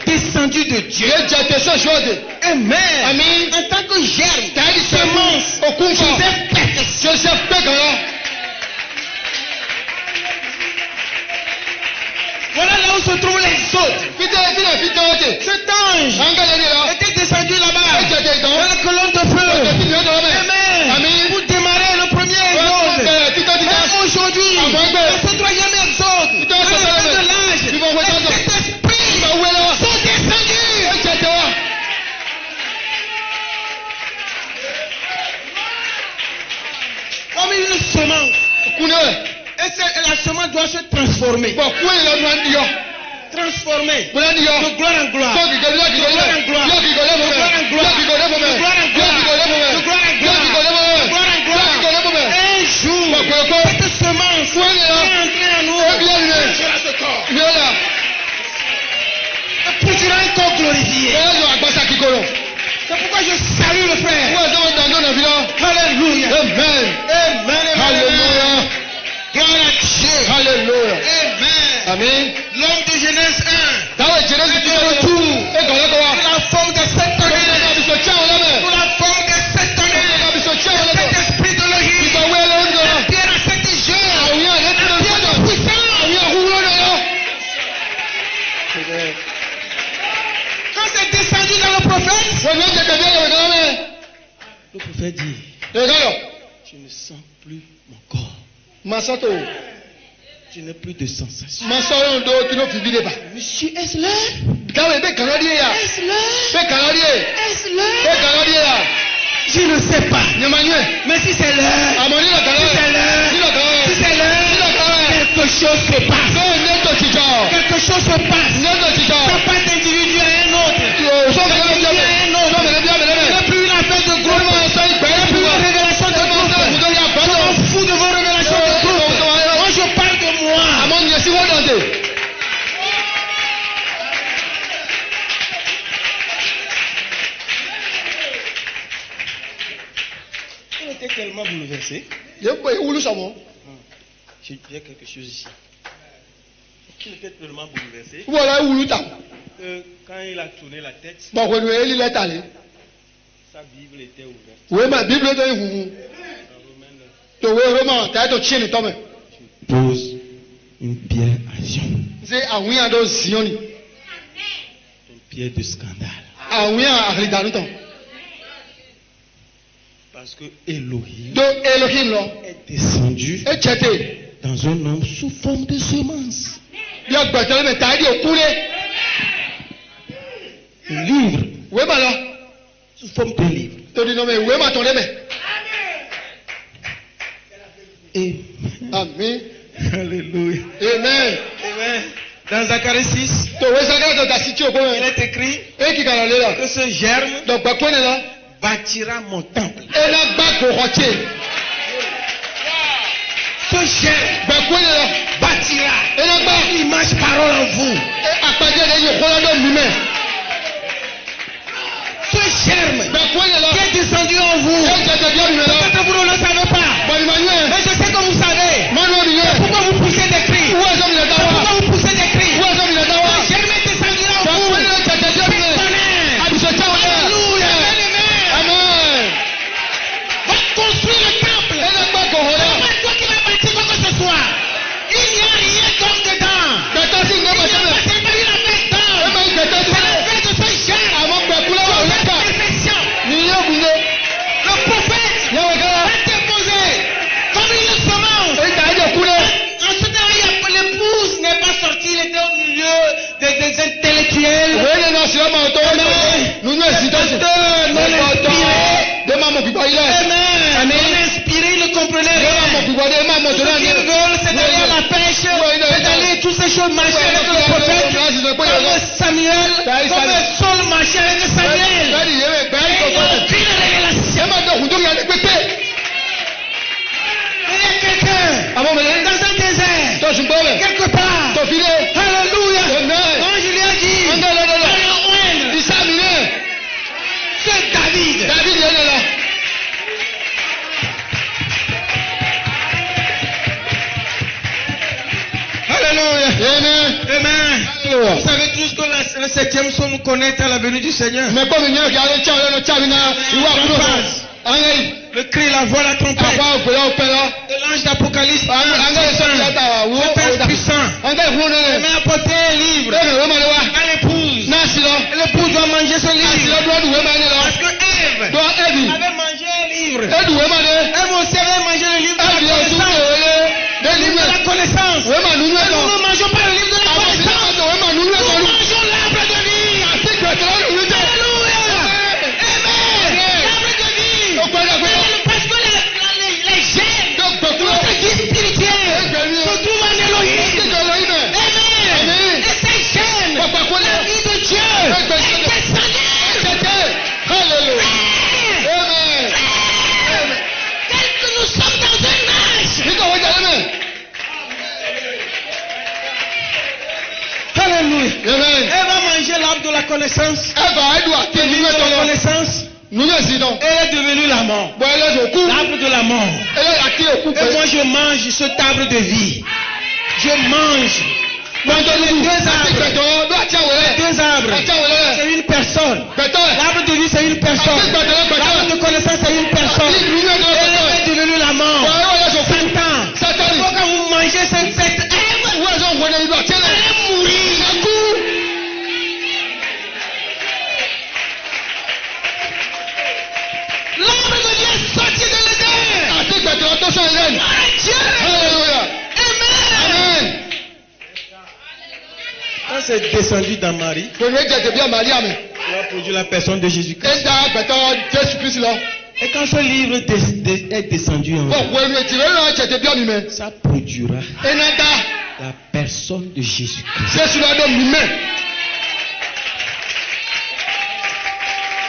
descendus de Dieu. Amen. En tant que germe, semence, Joseph Pekara. Voilà là où se trouvent les autres. Cet ange était descendu là-bas dans la colonne de feu. Amen. Pour démarrer le premier exode. Et aujourd'hui, dans ce troisième exode, dans le temps de l'âge, les 7 esprits sont descendus. Comme une semence. Et la semence doit se transformer. Transformer. De gloire en gloire. De gloire en gloire. De gloire en gloire. De gloire en gloire. De gloire en gloire. De gloire en gloire. Un jour, cette semence est entrée en nous. Et produira un corps glorifié. C'est pourquoi je salue le frère. Alléluia. Amen. Alléluia. Gloire à Dieu. Alléluia. Amen. Amen. L'homme de Genèse 1 est de retour sous la forme de 7 tonnerres. Sous la forme de 7 tonnerres. Cet esprit de logique. La pierre à 7 jours. La pierre de puissance. Quand c'est descendu dans le prophète, le prophète dit, je ne sens plus mon corps. Je n'ai plus de sensation. Monsieur, est-ce l'heure? Est-ce l'heure? Je ne sais pas. Mais si c'est l'heure, quelque chose se passe. Quelque chose se passe. Ça passe d'individu à un autre. Il n'y a plus une affaire de groupe. Il n'y a plus une révélation de groupe. Je m'en fous de vos révélations de groupe. Moi, je parle de moi. Il était tellement bouleversé. J'ai quelque chose ici. Il était tellement bouleversé que quand il a tourné la tête, sa Bible était ouverte. Je pose une pierre à Zion. Une pierre de scandale. Parce que Elohim est descendu dans un homme sous forme de semence. Un livre sous forme de livre. Amen. Alléluia. Amen. Amen. Dans Zacharie 6, il est écrit que ce germe bâtira mon temple. Ce germe bâtira l'image parole en vous. Ce germe qui est descendu en vous. Peut-être que vous ne le savez pas. Mais je sais que vous savez. Pourquoi vous poussez des cris? Pourquoi vous poussez des cris? Ce germe est descendu en vous. Alléluia. Amen. Va construire le temple. C'est pas toi qui vas bâtir quoi que ce soit. Il n'y a rien comme dedans. Il n'y a pas une affaire d'homme. C'est l'affaire de ce germe. Perfection. Le prophète a déposé comme une semence. Ensuite, l'épouse n'est pas sortie, il était au milieu des intellectuels. Amen. Inspiré, il ne comprenait rien. Ce qu'ils veulent, c'est d'aller à la pêche, c'est d'aller toutes ces choses marcher avec le prophète, comme Samuel, comme Saul marchait avec Samuel. Il n'y a aucune révélation. Il y a quelqu'un dans un désert, quelque part. Alléluia. Quand je lui ai dit, c'est David. Alléluia. Amen. Vous savez tous que la 7e son nous connecte à la venue du Seigneur. Le cri, la voix, la trompette. Et l'ange d'Apocalypse. C'est puissant. Il m'a apporté un livre à l'épouse. Et l'épouse doit manger ce livre. Parce que Ève avait mangé un livre. Elle aussi avait mangé le livre de la connaissance. Le livre de la connaissance. Et nous ne mangeons pas le livre de la connaissance. Nous mangeons l'arbre de vie. Alléluia. Parce que les gènes, notre vie spirituelle, se trouvent en Elohim. Amen. Et ces gènes, la vie de Dieu, est descendue. Alléluia. Tel que nous sommes dans un âge. Alléluia. Elle va manger l'arbre de la connaissance. Le livre de la connaissance. Elle est devenue la mort. L'arbre de la mort. Et moi je mange ce arbre de vie. Je mange. Les deux arbres. C'est une personne. L'arbre de vie c'est une personne. L'arbre de connaissance c'est une personne. Elle est devenue la mort. Satan. Quand vous mangez cette herbe, vous allez mourir. L'arbre de Dieu est sorti de l'Éden. Alléluia. Amen. Quand c'est descendu dans Marie, il a produit la personne de Jésus-Christ. Et quand ce livre est descendu en vous, ça produira la personne de Jésus-Christ.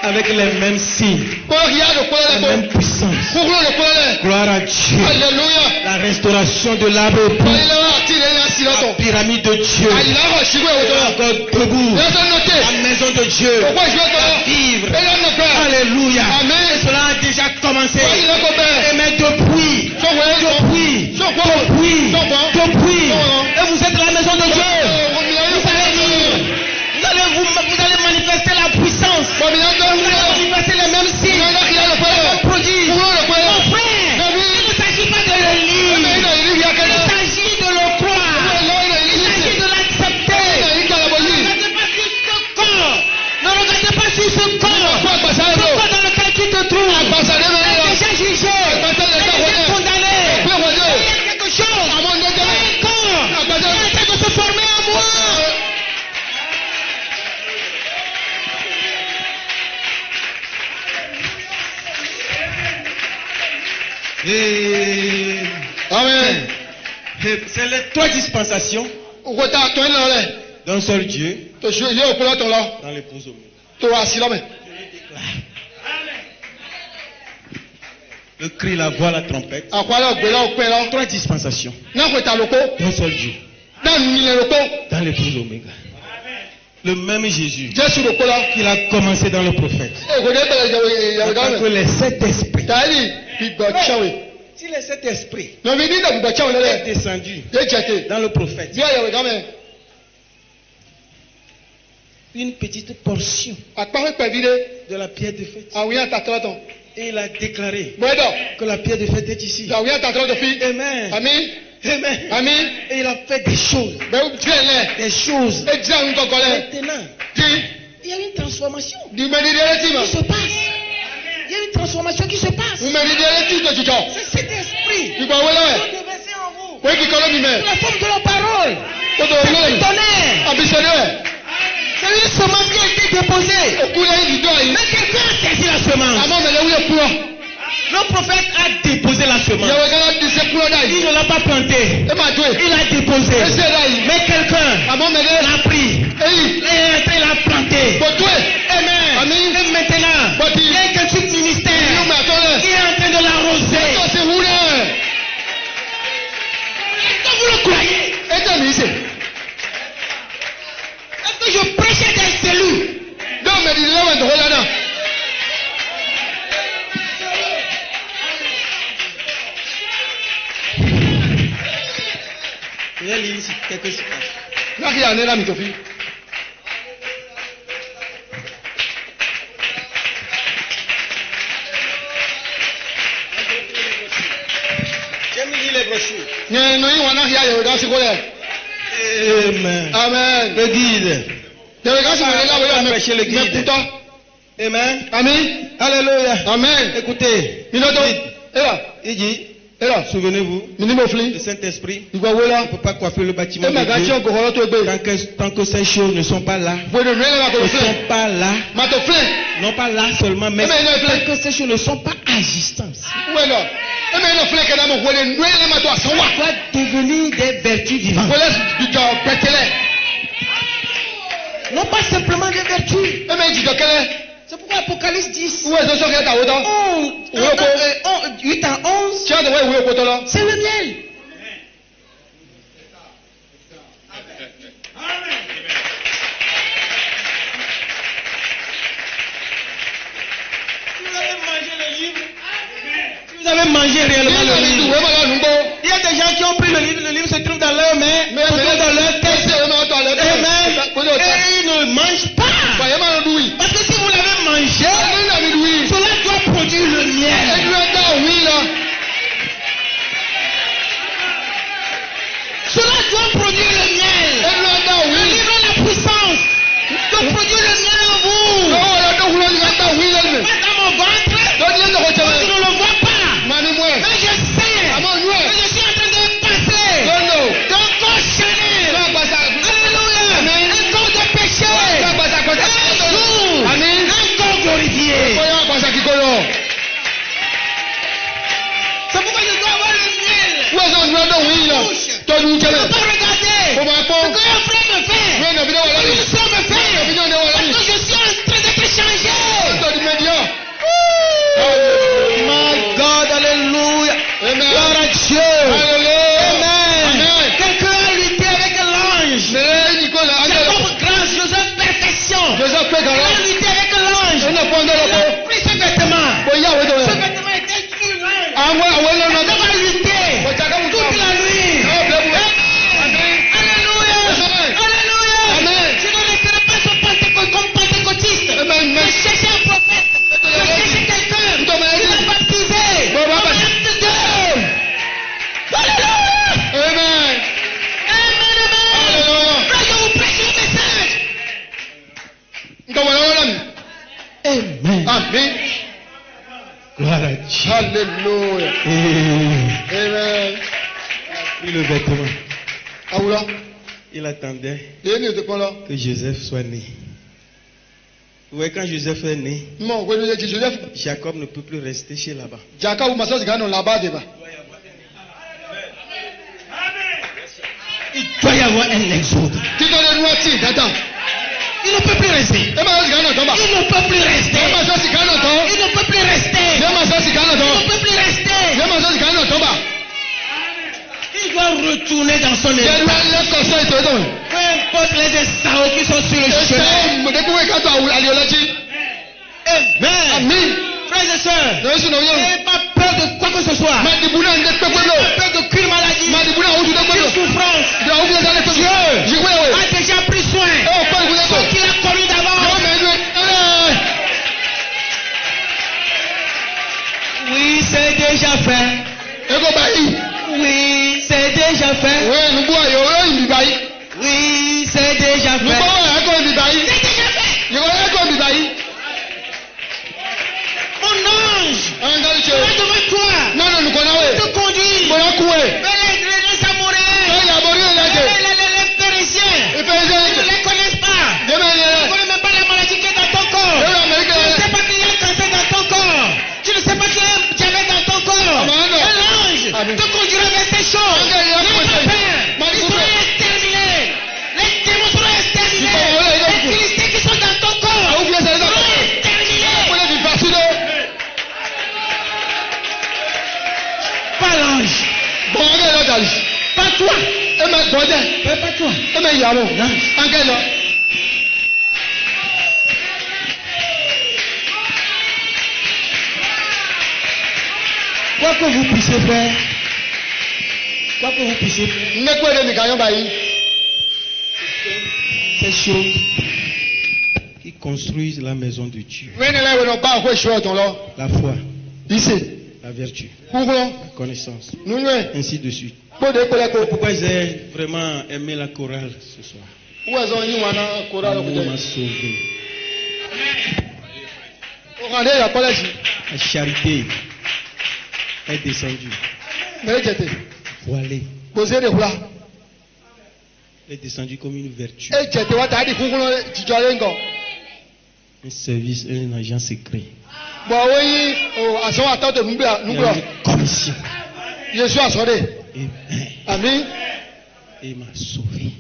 Avec les mêmes signes, la même puissance. Gloire à Dieu. Alléluia. La restauration de l'arbre époux. La pyramide de Dieu. Encore debout. La maison de Dieu. Va vivre. Alléluia. Et cela a déjà commencé. Et mais depuis. Et vous êtes la maison de Dieu. Vous allez manifester la puissance. Vous allez manifester les mêmes signes. Les mêmes prodiges. Mon frère, il ne s'agit pas de le lire. Il s'agit de le croire. Il s'agit de l'accepter. Ne regardez pas sur ce corps. Le corps dans lequel tu te trouves est déjà jugé. Est déjà condamné. Il y a quelque chose. Il y a un corps qui est en train de se former en moi. Amen. C'est les 3 dispensations d'un seul Dieu dans l'épouse au monde. Le cri, la voix, la trompette. 3 dispensations d'un seul Dieu dans l'épouse oméga. Le même Jésus qu'il a commencé dans le prophète. Que les 7 esprits. Si les 7 esprits est descendu dans le prophète, une petite portion de la pierre de fête. Et il a déclaré que la pierre de fête est ici. Amen. Amen. Et il a fait des choses. Maintenant, il y a une transformation qui se passe. Il y a une transformation qui se passe. C'est cet esprit qui est déversé en vous. La forme de la parole. C'est le tonnerre. C'est une semence qui a été déposée. Mais quelqu'un a saisi la semence. Le prophète a déposé la semence. Il ne l'a pas planté. Il a déposé. Mais quelqu'un l'a pris. Il l'a planté. Amen. Et maintenant, il y a quelque ministère qui est en train de l'arroser. Est-ce que vous le croyez? Est-ce que je prêchais des cellules? Je vais lire ici quelques les brochures. Amen. Amen. Le guide. Le guide. Amen. Amen. Alléluia. Amen. Écoutez. Il dit, souvenez-vous, le Saint-Esprit ne peut pas coiffer le bâtiment de Dieu tant que ces choses ne sont pas là. Ne sont pas là. Non pas là seulement, mais tant que ces choses ne sont pas existantes. Ça doit devenir des vertus vivantes. Non pas simplement des vertus. C'est pourquoi Apocalypse 10, 8 à 11, c'est le miel. Vous avez mangé réellement le livre. Il y a des gens qui ont pris le livre se trouve dans leur main, se trouve dans leur tête. Et ils ne mangent pas. Parce que si vous l'avez mangé, cela doit produire le miel. Cela doit produire le miel. Le livre a la puissance de produire le miel en vous. Pas dans mon ventre. Je ne le vois pas. Mais je sais que je suis en train de passer d'un corps charnel. Alléluia. Un corps de péché. Un jour, un corps glorifié. C'est pourquoi je dois avoir le miel. Je ne peux pas regarder ce que un frère me fait. Ce que une soeur me fait. Parce que je suis en train d'être changé. My God, alléluia. Gloire à Dieu. Amen. Quelqu'un a lutté avec l'ange. Jacob grâce, Joseph perfection. Il a lutté avec l'ange. Il a pris ce vêtement. Ce vêtement était sur l'ange. Jacob a lutté toute la nuit. Alléluia. Alléluia. Je ne resterai pas comme pentecôtiste. Je cherchais un prophète. Je cherchais quelqu'un qui l'a baptisé. Acte 2. Alléluia. Amen. Amen. Frère, je vous prêche le message. Amen. Amen. Gloire à Dieu. Alléluia. Amen. Il le vêtement. Il attendait que Joseph soit né. Vous voyez, quand Joseph est né, Jacob ne peut plus rester chez là-bas. Il doit y avoir un exode. Il ne peut plus rester. Il ne peut plus rester. Il ne peut plus rester. Il ne peut plus rester. Il doit retourner dans son état. Peu importe les Esaü qui sont sur le chemin. Amen. Frères et sœurs, n'ayez pas peur de quoi que ce soit. N'ayez pas peur d'aucune maladie, d'aucune souffrance. Dieu a déjà pris soin de ce qu'il a connu d'avance. Oui, c'est déjà fait. Oui, c'est déjà fait. Oui, c'est déjà fait. Mon ange est devant toi. Il te conduit. Les Amoréens, les Phérésiens, ils ne les connaissent pas. Ils ne connaissent même pas la maladie qui est dans ton corps. Tu ne sais pas qu'il y a un cancer dans ton corps. Tu ne sais pas qu'il y a un diabète dans ton corps. L'ange te conduira vers ces choses. N'aie pas peur. Ils seront exterminés. Les démons seront exterminés. Les Philistins qui sont dans ton corps seront exterminés. Pas l'ange. Pas toi. Pas toi. Quoi que vous puissiez faire, Ces choses qui construisent la maison de Dieu. La foi. La vertu. La connaissance. Ainsi de suite. Pourquoi j'ai vraiment aimé la chorale ce soir? L'amour m'a sauvé. La charité est descendue. Voilée. Elle est descendue comme une vertu. Un service, un agent secret. Il y a une commission. Amen. Et il m'a sauvé.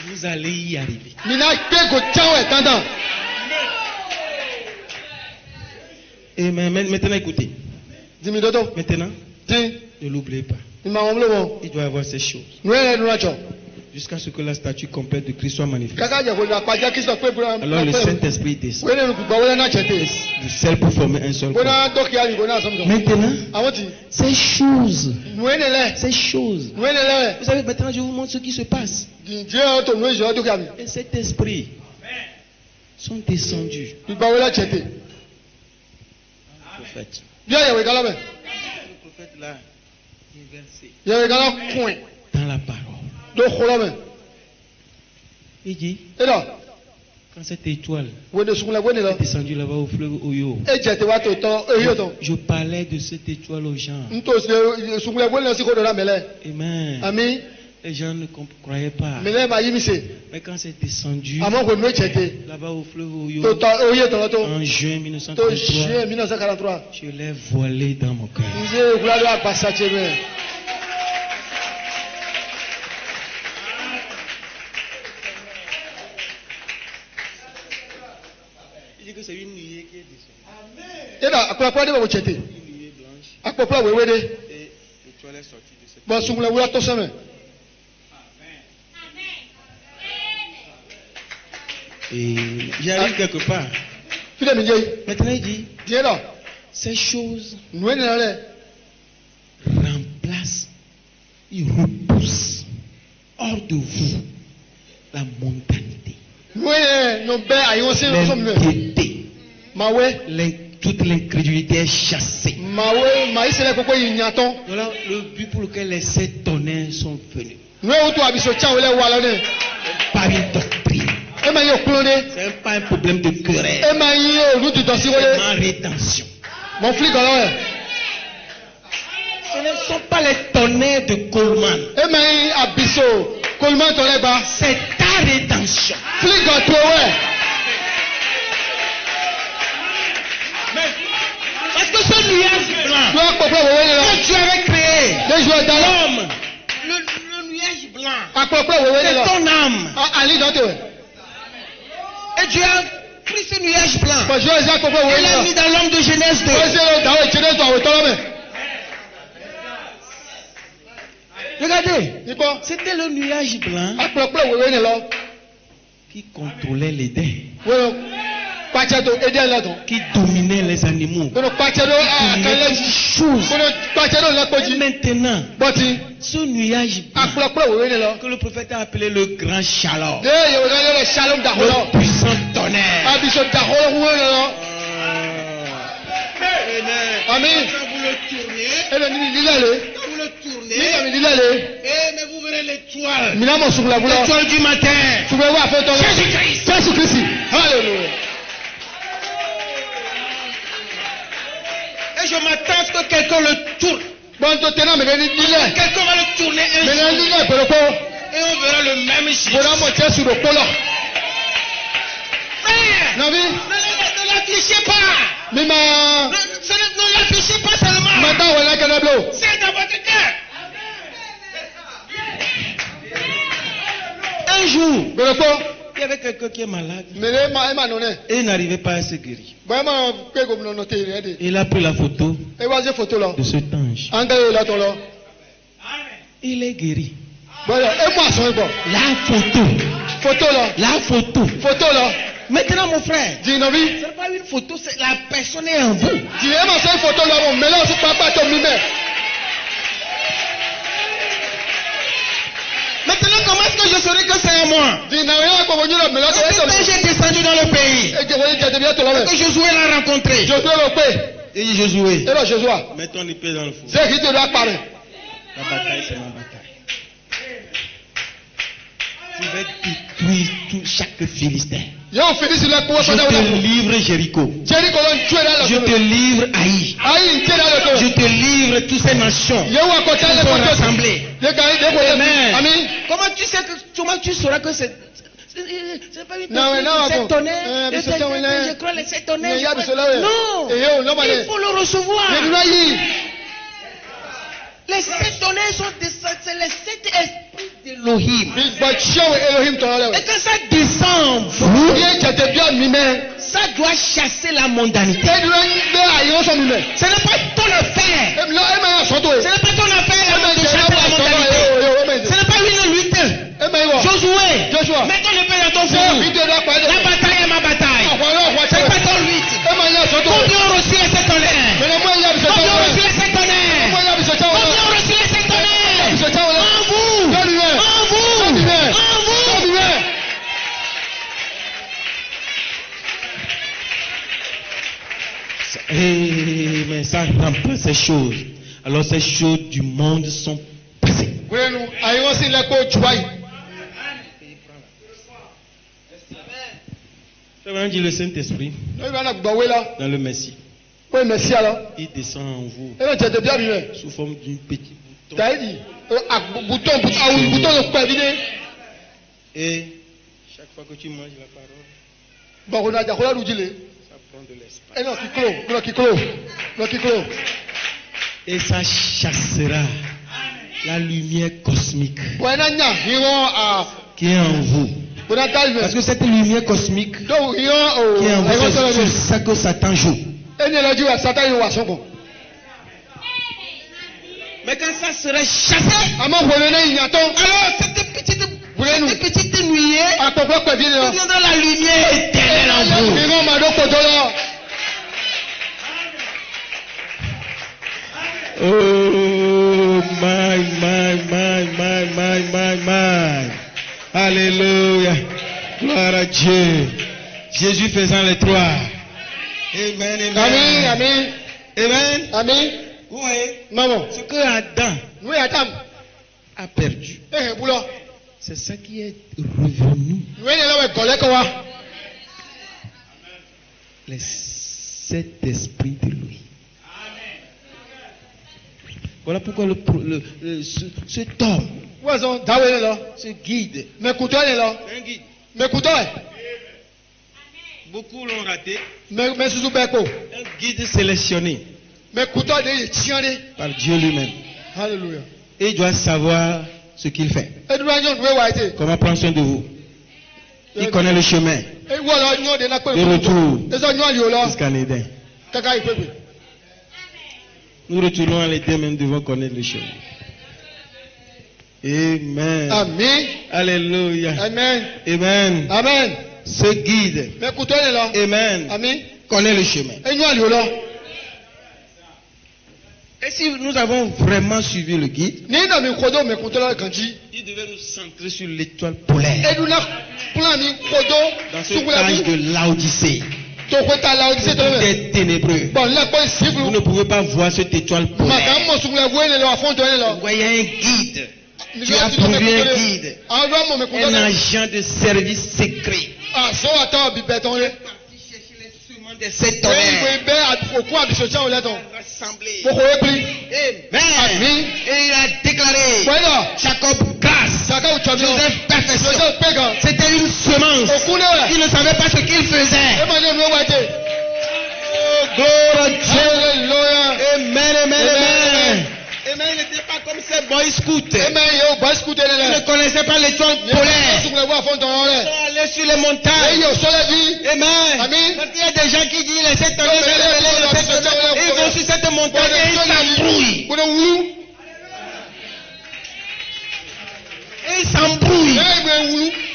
Vous allez y arriver. Et maintenant, écoutez. Maintenant, ne l'oubliez pas. Il doit y avoir ces choses. Jusqu'à ce que la statue complète de Christ soit manifestée. Alors le Saint-Esprit descend. Le sel pour former un seul corps. Maintenant, ces choses. Vous savez, maintenant je vous montre ce qui se passe. Et cet esprit sont descendus. Prophète. Le prophète là, il est versé dans la parole. Il dit, quand cette étoile est descendue là-bas au fleuve Oyo, je parlais de cette étoile aux gens. Amen. Les gens ne croyaient pas. Mais quand c'est descendu là-bas au fleuve Oyo, en juin 1943, je l'ai voilé dans mon cœur. Il dit que c'est une nuée qui est descendue. Une nuée blanche. Et l'étoile est sortie de cette. Et j'arrive quelque part. Maintenant il dit, ces choses remplacent, ils repoussent hors de vous la mondanité, l'impiété, toute l'incrédulité est chassée. Voilà le but pour lequel les 7 tonnerres sont venus. Par une doctrine. C'est pas un problème de querelle. C'est ma rétention. Ce ne sont pas les tonnerres de Coleman. C'est ta rétention. Parce que ce nuage blanc que tu avais créé, l'homme, le nuage blanc, c'est ton âme. Et Dieu a pris ce nuage blanc et l'a mis dans l'homme de Genèse 2. Regardez, c'était le nuage blanc qui contrôlait les dents, qui dominait les animaux, qui dominait toutes choses. Et maintenant, ce nuage blanc que le prophète a appelé le grand shalom, le puissant tonnerre. Amen. Quand vous le tournez, mais vous verrez l'étoile du matin. Jésus-Christ. Alléluia. Et je m'attends à ce que quelqu'un le tourne. Quelqu'un va le tourner un jour. Et on verra le même Jésus. Frère, ne l'affichez pas. Ne l'affichez pas seulement. C'est dans votre cœur. Un jour, il y avait quelqu'un qui est malade et il n'arrivait pas à se guérir. Il a pris la photo de cet ange. Il est guéri. La photo. Maintenant mon frère, ce n'est pas une photo, c'est la personne est en vous. Maintenant, comment est-ce que je saurai que c'est à moi? J'ai descendu dans le pays. Et que Josué l'a rencontré. Et Josué, mets ton épée dans le four. La bataille, c'est ma bataille. Tu vas détruire chaque Philistin. Je te livre Jéricho. Je te livre Haï. Je te livre toutes ces nations qui sont rassemblées. Amen. Comment tu sauras que c'est pas une sept tonnerres? Je crois les 7 tonnerres. Non, il faut le recevoir. Les 7 tonnerres sont c'est les 7 esprits d'Elohim. Et quand ça descend, ça doit chasser la mondanité. Ce n'est pas ton affaire. Ce n'est pas ton affaire de chasser la mondanité. Ce n'est pas une lutte. Josué, mets ton épée dans ton four. La bataille est ma bataille. Ce n'est pas ton lutte. Combien ont reçu les 7 tonnerres? Combien ont reçu les 7 tonnerres? Combien ont reçu les 7 tonnerres? En vous. En vous. En vous. Mais ça remplace ces choses. Alors ces choses du monde sont passées. Frère, dit le Saint-Esprit dans le Messie. Il descend en vous sous forme d'une petite bouton. Et chaque fois que tu manges la parole, ça prend de l'espace. Et ça chassera la lumière cosmique qui est en vous. Parce que cette lumière cosmique qui est en vous, c'est ça que Satan joue. Mais quand ça serait chassé, alors cette petite nuée deviendra la lumière éternelle en vous. Oh my. Alléluia. Gloire à Dieu. Jésus faisant les 3. Amen. Amen. Vous voyez, ce que Adam a perdu, c'est ça qui est revenu. Les 7 esprits de lui. Voilà pourquoi cet homme, ce guide, un guide. Beaucoup l'ont raté. Un guide sélectionné par Dieu lui-même. Alléluia. Et il doit savoir ce qu'il fait. Comment prendre soin de vous. Il connaît le chemin de retour jusqu'à l'Éden. Nous retournons à l'Éden même devant connaître le chemin. Amen. Amen. Alléluia. Amen. Amen. Amen. Ce guide. Amen. Amen. Connaît le chemin. Et si nous avons vraiment suivi le guide, il devait nous centrer sur l'étoile polaire. Dans ce âge de Laodicée. Des ténébreux. Vous ne pouvez pas voir cette étoile polaire. Vous voyez un guide. Tu as produit un guide. Un agent de service secret. De cette rassemblée. Amen. Et il a déclaré Jacob grâce, Joseph perfection. C'était une semence. Il ne savait pas ce qu'il faisait. Oh, gloire à Dieu. Amen. Amen. Il n'était pas comme ces boy scouts. Ils ne connaissaient pas l'étoile polaire. Ils sont allés sur les montagnes. Amen. Quand il y a des gens qui disent les 7 tonnerres, ils vont sur cette montagne et ils s'embrouillent. Ils s'embrouillent.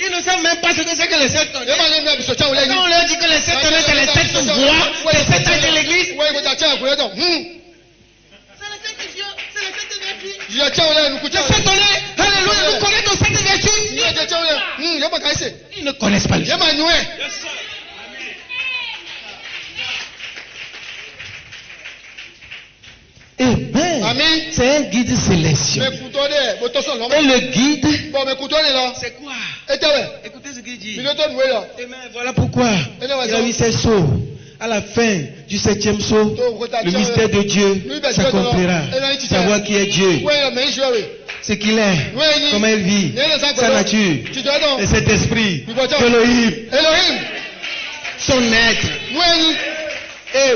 Ils ne savent même pas ce que c'est que les 7 tonnerres. Quand on leur dit que les 7 tonnerres, c'est les 7 voix, les 7 âges de l'église. C'est les 7 tonnerres. Alléluia, nous connaissons 7 versets. Ils ne connaissent pas le chemin. Amen. C'est un guide céleste. Et le guide, c'est quoi? Écoutez ce qu'il dit. Amen. Voilà pourquoi il a mis ces sceaux. À la fin du 7e sceau, le mystère de Dieu s'accomplira. Savoir qui est Dieu, ce qu'il est, comment il vit, sa nature, et cet esprit, Elohim, son être.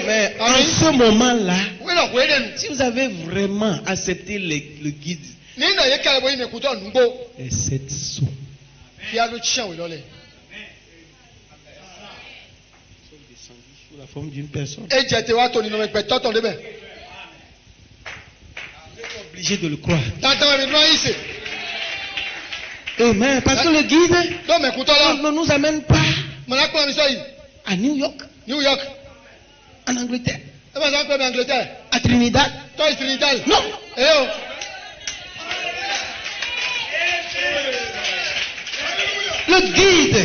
Mais en ce moment-là, si vous avez vraiment accepté le guide, et cette sceau, sous la forme d'une personne, vous êtes obligé de le croire. Amen. Parce que le guide ne nous amène pas à New York, en Angleterre, à Trinidad. Non. Le guide,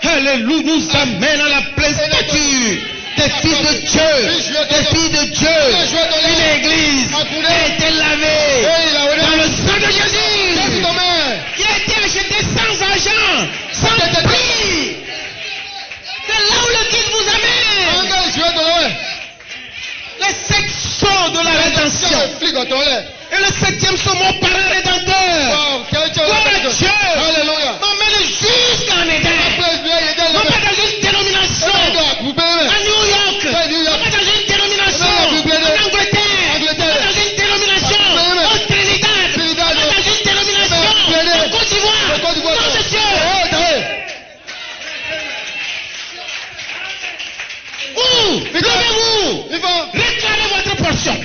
alléluia, nous amène à la pleine stature des fils de Dieu, des filles de Dieu. Une église qui a été lavée dans le sang de Jésus, qui a été achetée sans argent, sans prix. C'est là où le guide vous amène. Les 7 sceaux de la rédemption. Et le 7e sceau, mon parrain rédempteur. Gloire à Dieu. M'emmène jusqu'en Éden. Non pas dans une dénomination à New York. Non pas dans une dénomination en Angleterre. Non pas dans une dénomination au Trinidad. Non pas dans une dénomination en Côte d'Ivoire. Non, monsieur. Levez-vous. Réclamez votre portion.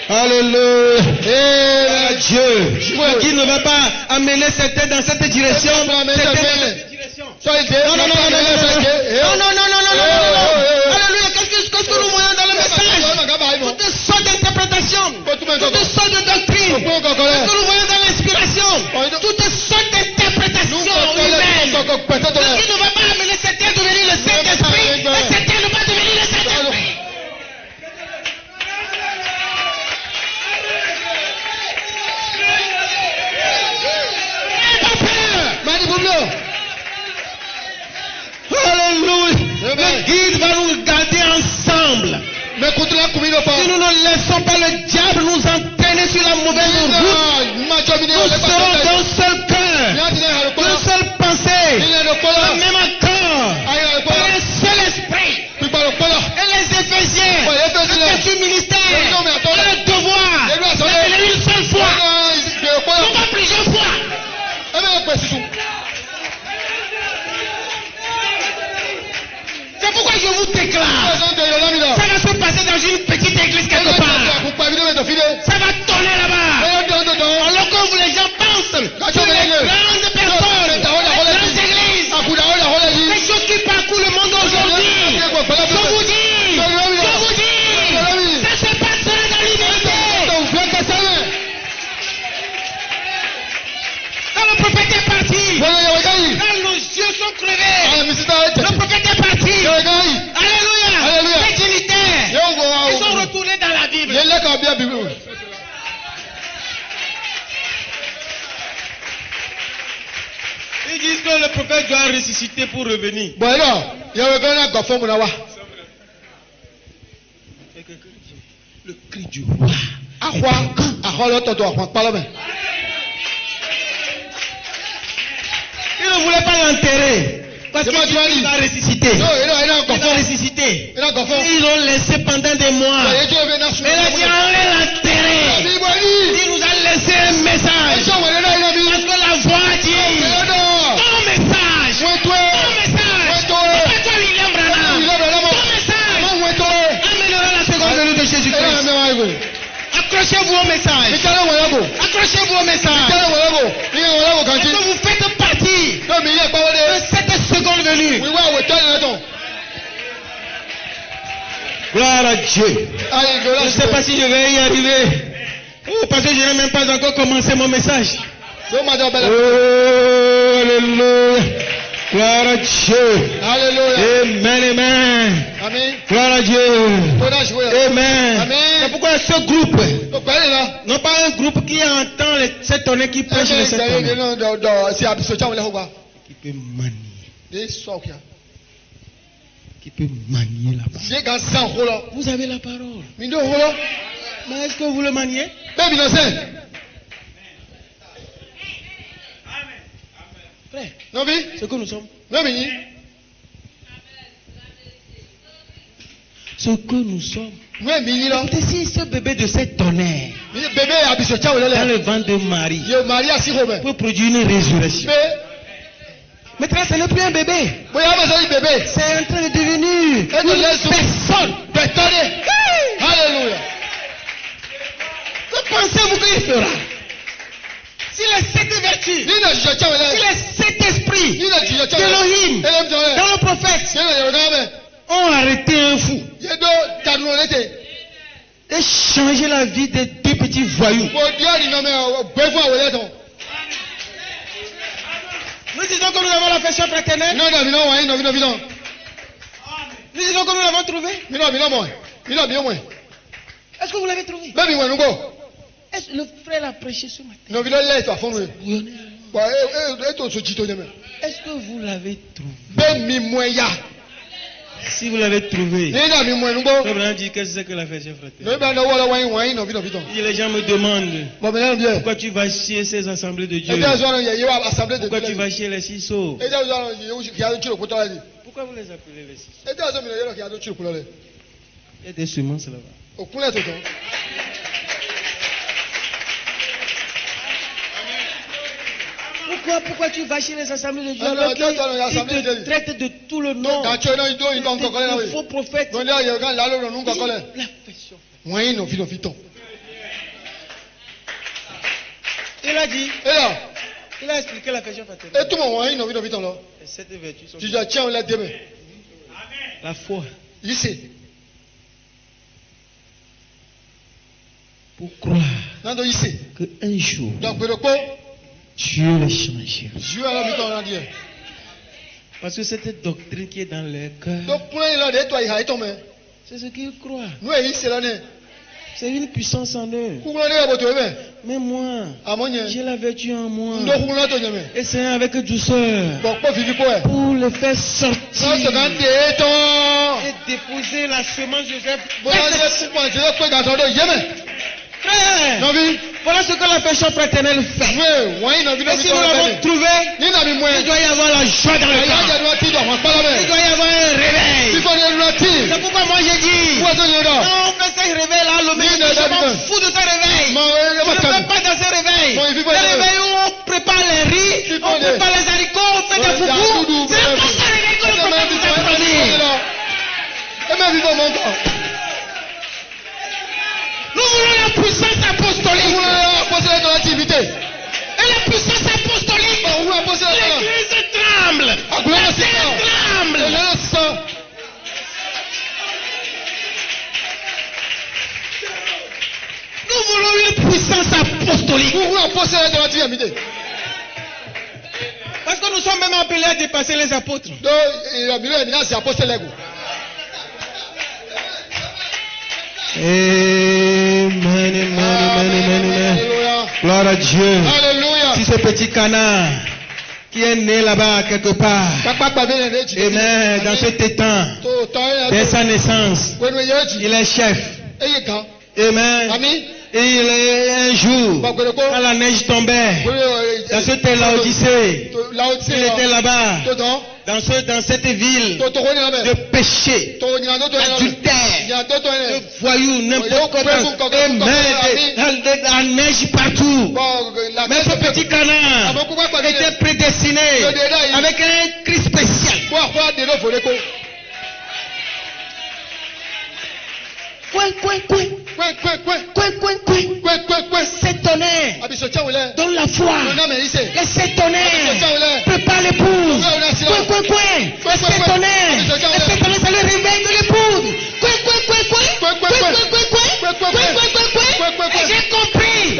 Alléluia. Dieu. Qui ne va pas amener certains dans cette direction. Non. Alléluia. Qu'est-ce que nous voyons dans le message? Toutes sortes d'interprétations. Toutes sortes de doctrines. Qu'est-ce que nous voyons dans l'inspiration? Toutes sortes d'interprétations humaines. Qui ne va pas amener certains à devenir le Saint-Esprit. Et certains ne vont pas devenir le Saint-Esprit. Alléluia. Le guide va nous garder ensemble. Si nous ne laissons pas le diable nous entraîner sur la mauvaise route, nous serons d'un seul cœur, d'une seule pensée, un même accord, un seul esprit. Et les Éphésiens, le statut ministère, le devoir, c'est une seule fois, non pas plusieurs fois. C'est pourquoi je vous déclare, ça va se passer dans une petite église quelque part. Ça va tourner là-bas. Alors que vous les gens pensent sur les grandes personnes, les grandes églises, les choses qui parcourent le monde aujourd'hui. Je vous dis, ça se passera dans l'humanité. Quand le prophète est parti, quand nos yeux sont crevés, le prophète est parti. Alléluia. Les dignitaires, ils sont retournés dans la Bible. Ils disent que le prophète doit ressusciter pour revenir. Le cri du roi. Il ne voulait pas l'enterrer. Parce qu'il va ressusciter. Il va ressusciter. Ils l'ont laissé pendant des mois. Mais il a dit, allez l'enterrer. Il nous a laissé un message. Parce que la voix dit, ton message. Ton William Branham. Ton message amènera la seconde venue de Jésus-Christ. Accrochez-vous au message. Accrochez-vous au message. Parce que vous faites partie de cette seconde venue. Gloire à Dieu. Je ne sais pas si je vais y arriver. Parce que je n'ai même pas encore commencé mon message. Oh, alléluia. Gloire à Dieu. Alléluia. Amen, amen. Amen. Gloire à Dieu. Amen. Amen. C'est pourquoi ce groupe, non pas un groupe qui entend les sept tonnerres qui prêchent les sept tonnerres, qui peut manier. Qui peut manier la parole. Vous avez la parole. Mais est-ce que vous le maniez? Frère, ce que nous sommes. Ce que nous sommes. Écoutez, si ce bébé de cette tonnerre dans le ventre de Marie peut produire une résurrection. Maintenant, ce n'est plus un bébé. C'est en train de devenir une personne. Alléluia. Que pensez-vous qu'il fera? Si les sept vertus, si les sept esprits d'Elohim dans le prophète ont arrêté un fou et changé la vie des deux petits voyous. Nous disons que nous avons l'affection fraternelle. Nous disons que nous l'avons trouvé. Est-ce que vous l'avez trouvé? Est-ce que le frère a prêché ce matin? Est-ce que vous l'avez trouvé? Si vous l'avez trouvé, Abraham dit qu'est-ce que c'est que l'affection fraternelle? Les gens me demandent pourquoi tu vas chier ces assemblées de Dieu? Pourquoi tu vas chier les ciseaux? Pourquoi vous les appelez les ciseaux? Il y a des semences là-bas. Pourquoi tu vas chez les assemblées de Dieu alors qu'ils te traitent de tout le nom? Le faux prophète. L'affection. Il a dit. Il a expliqué l'affection fraternelle. Et cette vertu sont la foi. Pour croire qu'un jour Dieu les changera. Parce que cette doctrine qui est dans leur cœur, c'est ce qu'ils croient. C'est une puissance en eux. Mais moi, j'ai la vertu en moi. Et c'est avec douceur pour le faire sortir et déposer la semence de Joseph. Frère, voilà ce que l'affection fraternelle fait. Et si nous l'avons trouvé, il doit y avoir la joie dans le cœur. Il doit y avoir un réveil. C'est pourquoi moi j'ai dit, non, on fait ce réveil-là, le mec, je m'en fous de ce réveil. Je ne fais pas dans ce réveil. Le réveil où on prépare les riz, on prépare les haricots, on fait des fougous. C'est pas ça le réveil que le prophète vous a promis. Nous voulons la puissance apostolique. Et la puissance apostolique. L'église tremble. La terre tremble. Nous voulons une puissance apostolique. Parce que nous sommes même appelés à dépasser les apôtres. Amen. Gloire à Dieu. Alléluia. Si ce petit canard qui est né là-bas quelque part, amen, dans cet étang, dès sa naissance, il est chef. Amen. Et il est un jour, quand la neige tombait, dans cette Laodicée, il était là-bas, dans cette ville de péché, d'adultère, de voyous, n'importe quoi, la neige partout. Mais ce petit canard était prédestiné avec un cri spécial. Sept tonnerres donne la foi. Les sept tonnerres prépare l'épouse. Les sept tonnerres, c'est le réveil de l'épouse. Et j'ai compris.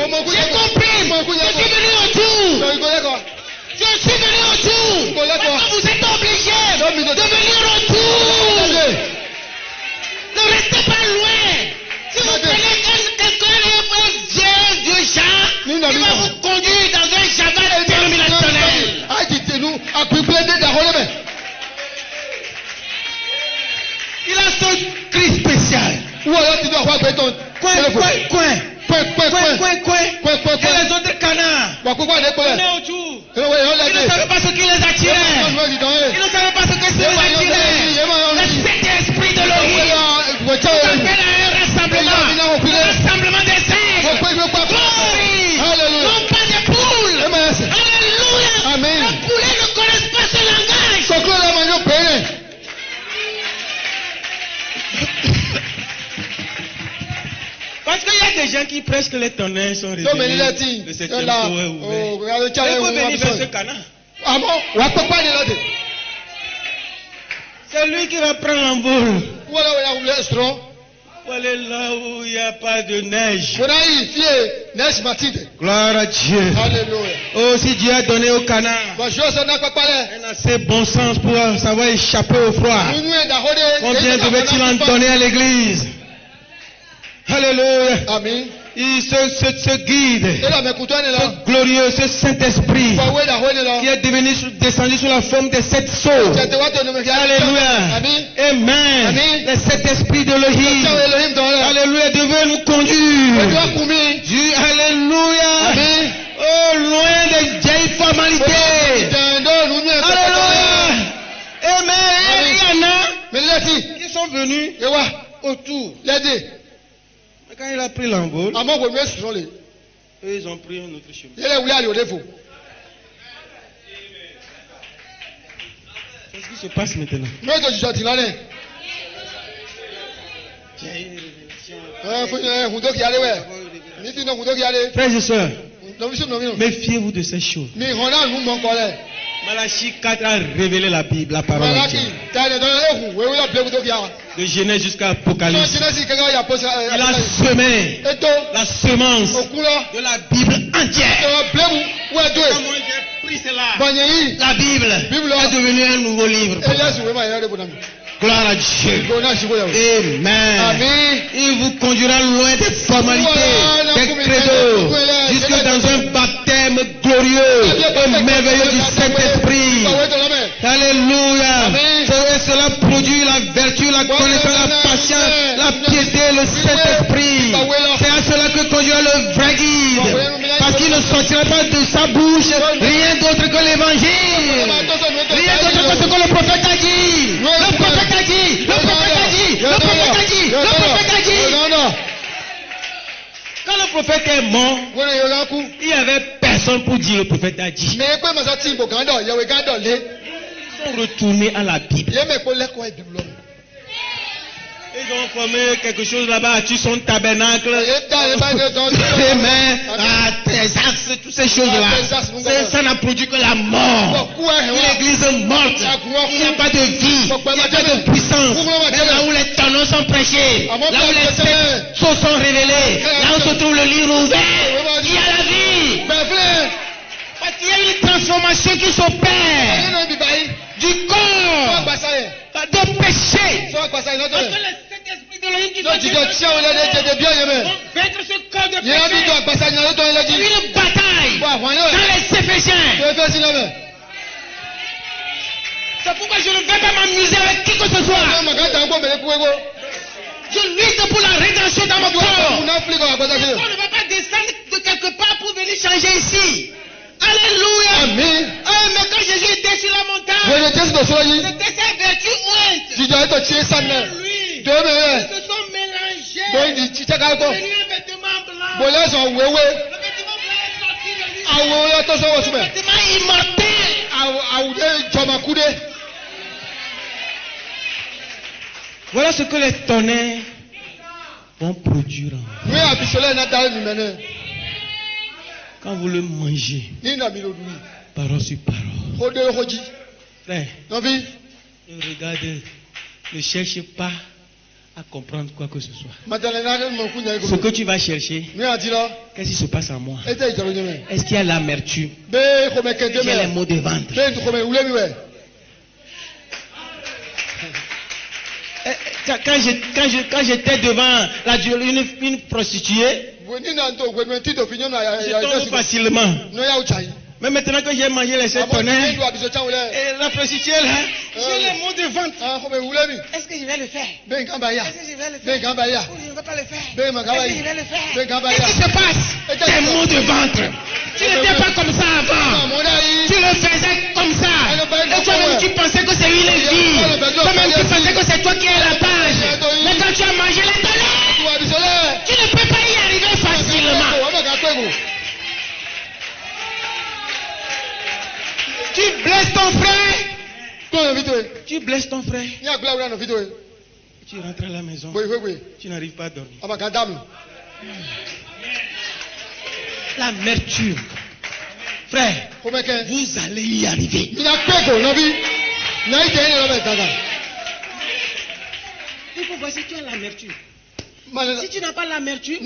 Je suis venu autour Il a son cri spécial. Coin. Et les autres canards. Tournaient autour. Ils ne savaient pas ce qui les attirait. Ils ne savaient pas ce que ça les attirait. Le Saint-Esprit de l'Élohim nous appelle à un rassemblement des saints. Glory. Non pas des poules. Alléluia. Amen. Les poulets ne connaissent pas ce langage. Parce qu'il y a des gens qui presque les tonnerres sont réveillés. Le septième tour est ouvert. Il faut venir vers ce canard. C'est lui qui va prendre l'envol. Pour aller là où il n'y a pas de neige. Gloire à Dieu. Alléluia. Oh, si Dieu a donné au canard un assez bon sens pour savoir échapper au froid, combien devait-il en donner à l'église? Alléluia. Amen. Il se guide, ce glorieux, ce Saint-Esprit qui est descendu sous la forme de 7 sceaux. Alléluia. Amen. Le Saint-Esprit de l'Élohim. Alléluia. Devait nous conduire. Dieu, alléluia. Oh, loin des vieilles formalités. Alléluia. Amen. Il y en a qui sont venus autour. Mais quand il a pris l'envol, eux, ils ont pris un autre chemin. Qu'est-ce qui se passe maintenant? Frères et sœurs, méfiez-vous de ces choses. Malachie 4 a révélé la Bible, la parole de Dieu. De Genèse jusqu'à Apocalypse. Il a semé la semence de la Bible entière. Comment j'ai pris cela? La Bible est devenue un nouveau livre. Gloire à Dieu. Amen. Il vous conduira loin des formalités, des credos, jusque dans un baptême glorieux et merveilleux du Saint-Esprit. Alléluia. Et cela produit la vertu, la connaissance, la patience, la piété, le Saint-Esprit. C'est à cela que conduira le vrai guide. Parce qu'il ne sortira pas de sa bouche rien d'autre que l'évangile. Rien d'autre que ce que le prophète a dit. Le prophète a dit. Le prophète a dit. Le prophète a dit. Le prophète a dit. Quand le prophète est mort, il n'y avait personne pour dire le prophète a dit. Ils sont retournés à la Bible. Ils ont formé quelque chose là-bas, tu son tabernacle. Amen. Tes axes, toutes ces choses-là. Ça n'a produit que la mort. L'église est morte. Il n'y a pas de vie. Il n'y a pas de puissance. Même là où les tonneaux sont prêchés, là où les sept sceaux sont révélés, là où se trouve le livre ouvert, il y a la vie. Parce qu'il y a une transformation qui s'opère du corps, de péché. Parce que le Saint-Esprit de l'Élohim qui doit vaincre ce corps de péché. Une bataille dans les Éphésiens. C'est pourquoi je ne vais pas m'amuser avec qui que ce soit. Je lutte pour la rédemption dans mon corps. Le corps ne va pas descendre de quelque part pour venir changer ici. Alléluia. Amen. Mais quand Jésus était sur la montagne, c'était sa vertu ointe. Lui, ils se sont mélangés. Devenu un vêtement blanc. Le vêtement blanc est sorti de lui. Un vêtement immortel. Voilà ce que les tonnerres vont produire. Quand vous le mangez, parole sur parole. Frère, ne regardez, ne cherchez pas à comprendre quoi que ce soit. Ce que tu vas chercher, qu'est-ce qui se passe en moi? Est-ce qu'il y a l'amertume? Est-ce qu'il y a les maux de ventre? Quand j'étais devant une prostituée, je tombe facilement. Mais maintenant que j'ai mangé les 7 tonnerres, et la prostituée là, j'ai les mots de vente. Est-ce que je vais le faire? Est-ce que je vais le faire? Ou je ne vais pas le faire? Est-ce que je vais le faire? Qu'est-ce qui se passe? Des mots de ventre. Tu n'étais pas comme ça avant. Tu le faisais comme ça. Et toi-même tu pensais que c'est une vie. Toi-même tu pensais que c'est toi qui es la page. Mais quand tu as mangé les tonnerres, tu ne peux pas y arriver facilement. Tu blesses ton frère. Tu blesses ton frère. Tu rentres à la maison. Tu n'arrives pas à dormir. L'amertume. Frère, vous allez y arriver. Il faut voir si tu as l'amertume. Si tu n'as pas l'amertume,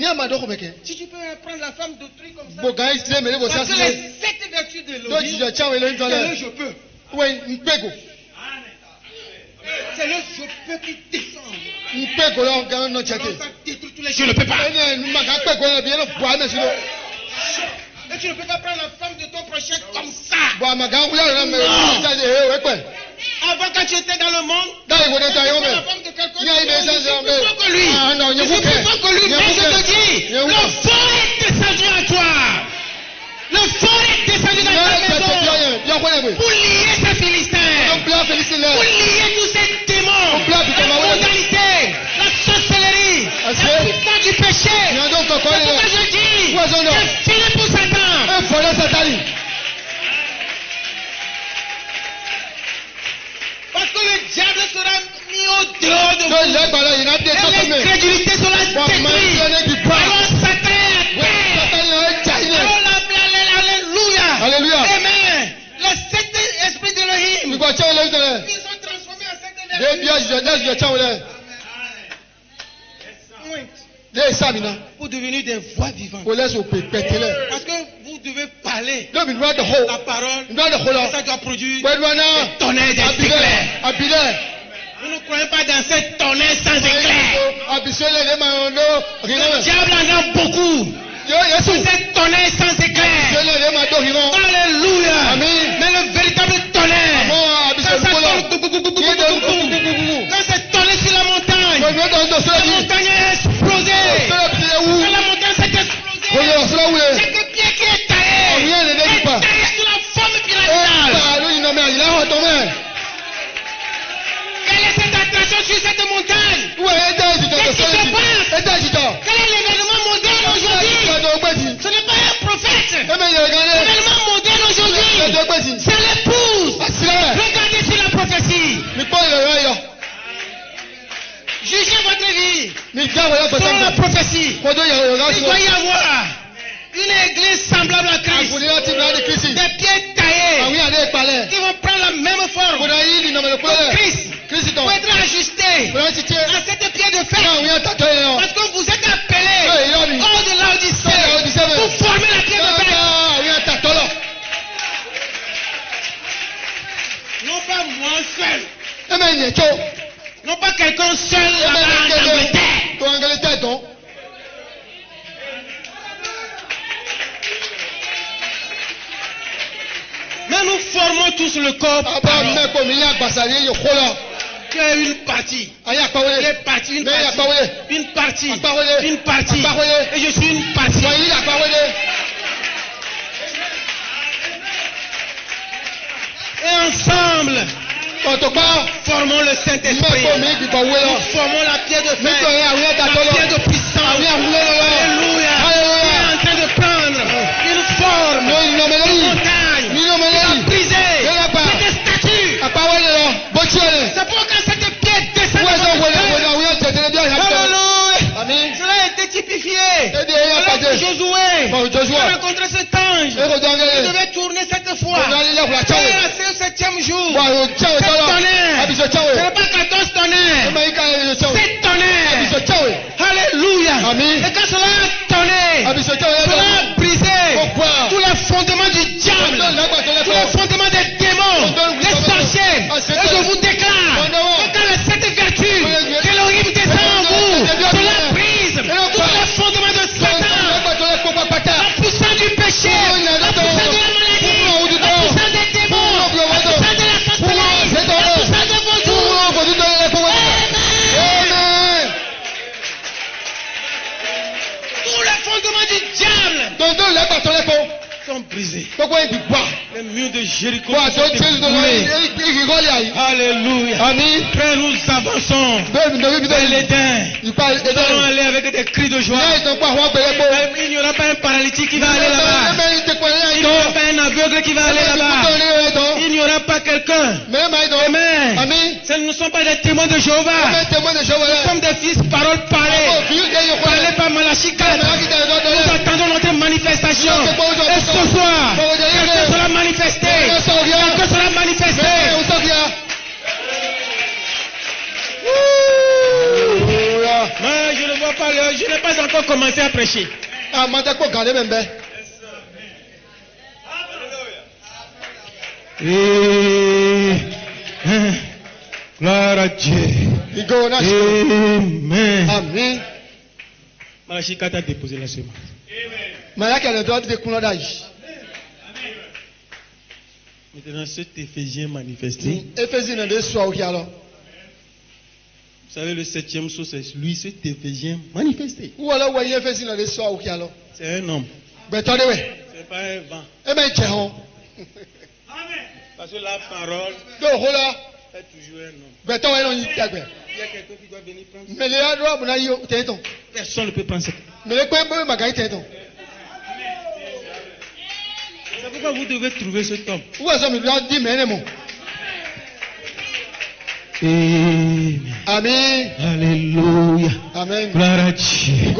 si tu peux prendre la femme d'autrui comme ça, parce que les 7 vertus de l'Odi, c'est le je peux. C'est le je peux qui descend. Je ne peux pas. Et tu ne peux pas prendre la femme de ton prochain comme ça. Avant, quand tu étais dans le monde, tu prends la femme de quelqu'un, tu es plus fort que lui. Tu es plus fort que lui. Mais je te dis, le fort est descendu à toi. Le fort est descendu dans ta maison pour lier ces Philistins, pour lier tous ces démons, la modalité, la sorcellerie, la puissance du péché. C'est pourquoi je dis, c'est fini pour Satan. Parce que le diable sera mis au dehors de vous. Et l'incrédulité sera détruite. Alors Satan est à terre. Alléluia. Amen. Les 7 esprits d'Elohim, ils sont transformés en 7 vertus. Pour devenir des voix vivantes. Parce que vous devez parler la parole. Ça doit produire des tonnerres d'éclairs. Vous ne croyez pas dans cette tonnerre sans éclair. Le diable en a beaucoup. Cette tonnerre sans éclair. Alléluia. Mais le véritable tonnerre, quand ça quand c'est tonnerre sur la montagne, la montagne est explosée. Quand la montagne s'est explosée, chaque pied qui est taillé est taillé sous la forme pyramidale. Quelle est cette attraction sur cette montagne? Qu'est-ce qui se passe? Quel est l'événement moderne aujourd'hui? Ce n'est pas un prophète. L'événement moderne aujourd'hui, c'est l'épouse. Regardez sur la prophétie. Jugez votre vie selon la prophétie. Il doit y avoir une église semblable à Christ. Des pieds taillés qui vont prendre la même forme que Christ. Pour être ajusté à cette pied de fer. Parce que vous êtes appelés hors de l'Odyssée pour former la pied de fer. Non pas moi seul. Non pas quelqu'un seul là-bas en Angleterre. Mais nous formons tous le corps. Tu as une partie. Une partie. Et je suis une partie. Et ensemble, formons le Saint-Esprit. Nous formons la pierre de fer, la pierre de puissance. Alléluia. Il est en train de prendre une forme, une montagne. Il a brisé cette statue. C'est pour quand cette pierre descend. Alléluia. Cela a été typifié. Alors que Josué a rencontré cet ange. Il devait tourner cette fois. C'est le 7e jour. Cette tonnerre. Ce n'est pas 14 tonnerres. 7 tonnerres. Alléluia. Et quand cela a tonné, cela a brisé tous les fondements du diable, tous les fondements des démons, des sorciers. Et je vous déclare que quand les 7 vertus d'Elohim descendent en vous, cela brise tous les fondements de Satan, la puissance du péché, la puissance de la maladie, Les murs de Jéricho sont ébranlés. Alléluia. Frère, nous avançons vers l'Éden. Nous allons aller avec des cris de joie. Il n'y aura pas un paralytique qui va aller là-bas. Il n'y aura pas un aveugle qui va aller là-bas. Il n'y aura pas quelqu'un. Amen. Ce ne sont pas des témoins de Jéhovah. Nous sommes des fils parole parlée. Parlez par Malachie 4. Nous attendons notre manifestation. Et ce soir, quelqu'un sera manifesté. Quelqu'un sera manifesté. Non, je ne vois pas. Je n'ai pas encore commencé à prêcher. Gloire à Dieu. Amen. Amen. Malachie 4 a déposé la semence. Maintenant, cet Éphésien manifesté. Vous savez, le 7e saut, c'est lui, cet Éphésien manifesté. C'est un homme. C'est pas un vent. Parce que la parole est toujours un homme. Il y a quelqu'un qui doit venir prendre ça. Personne ne peut prendre ça. C'est pourquoi vous devez trouver cet homme. Amen. Alléluia. Amen. Gloire à Dieu.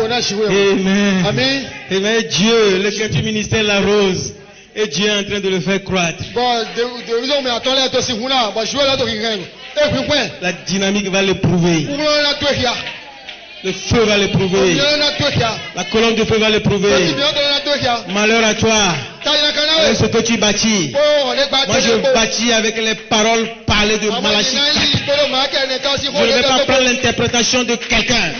Amen. Amen. Amen. Dieu, le chrétien ministère l'arrose. Et Dieu est en train de le faire croître. La dynamique va l'éprouver. Le feu va l'éprouver. La colonne de feu va l'éprouver. Malheur à toi. Avec ce que tu bâtis. Moi je bâtis avec les paroles parlées de Malachie 4. Je ne vais pas prendre l'interprétation de quelqu'un.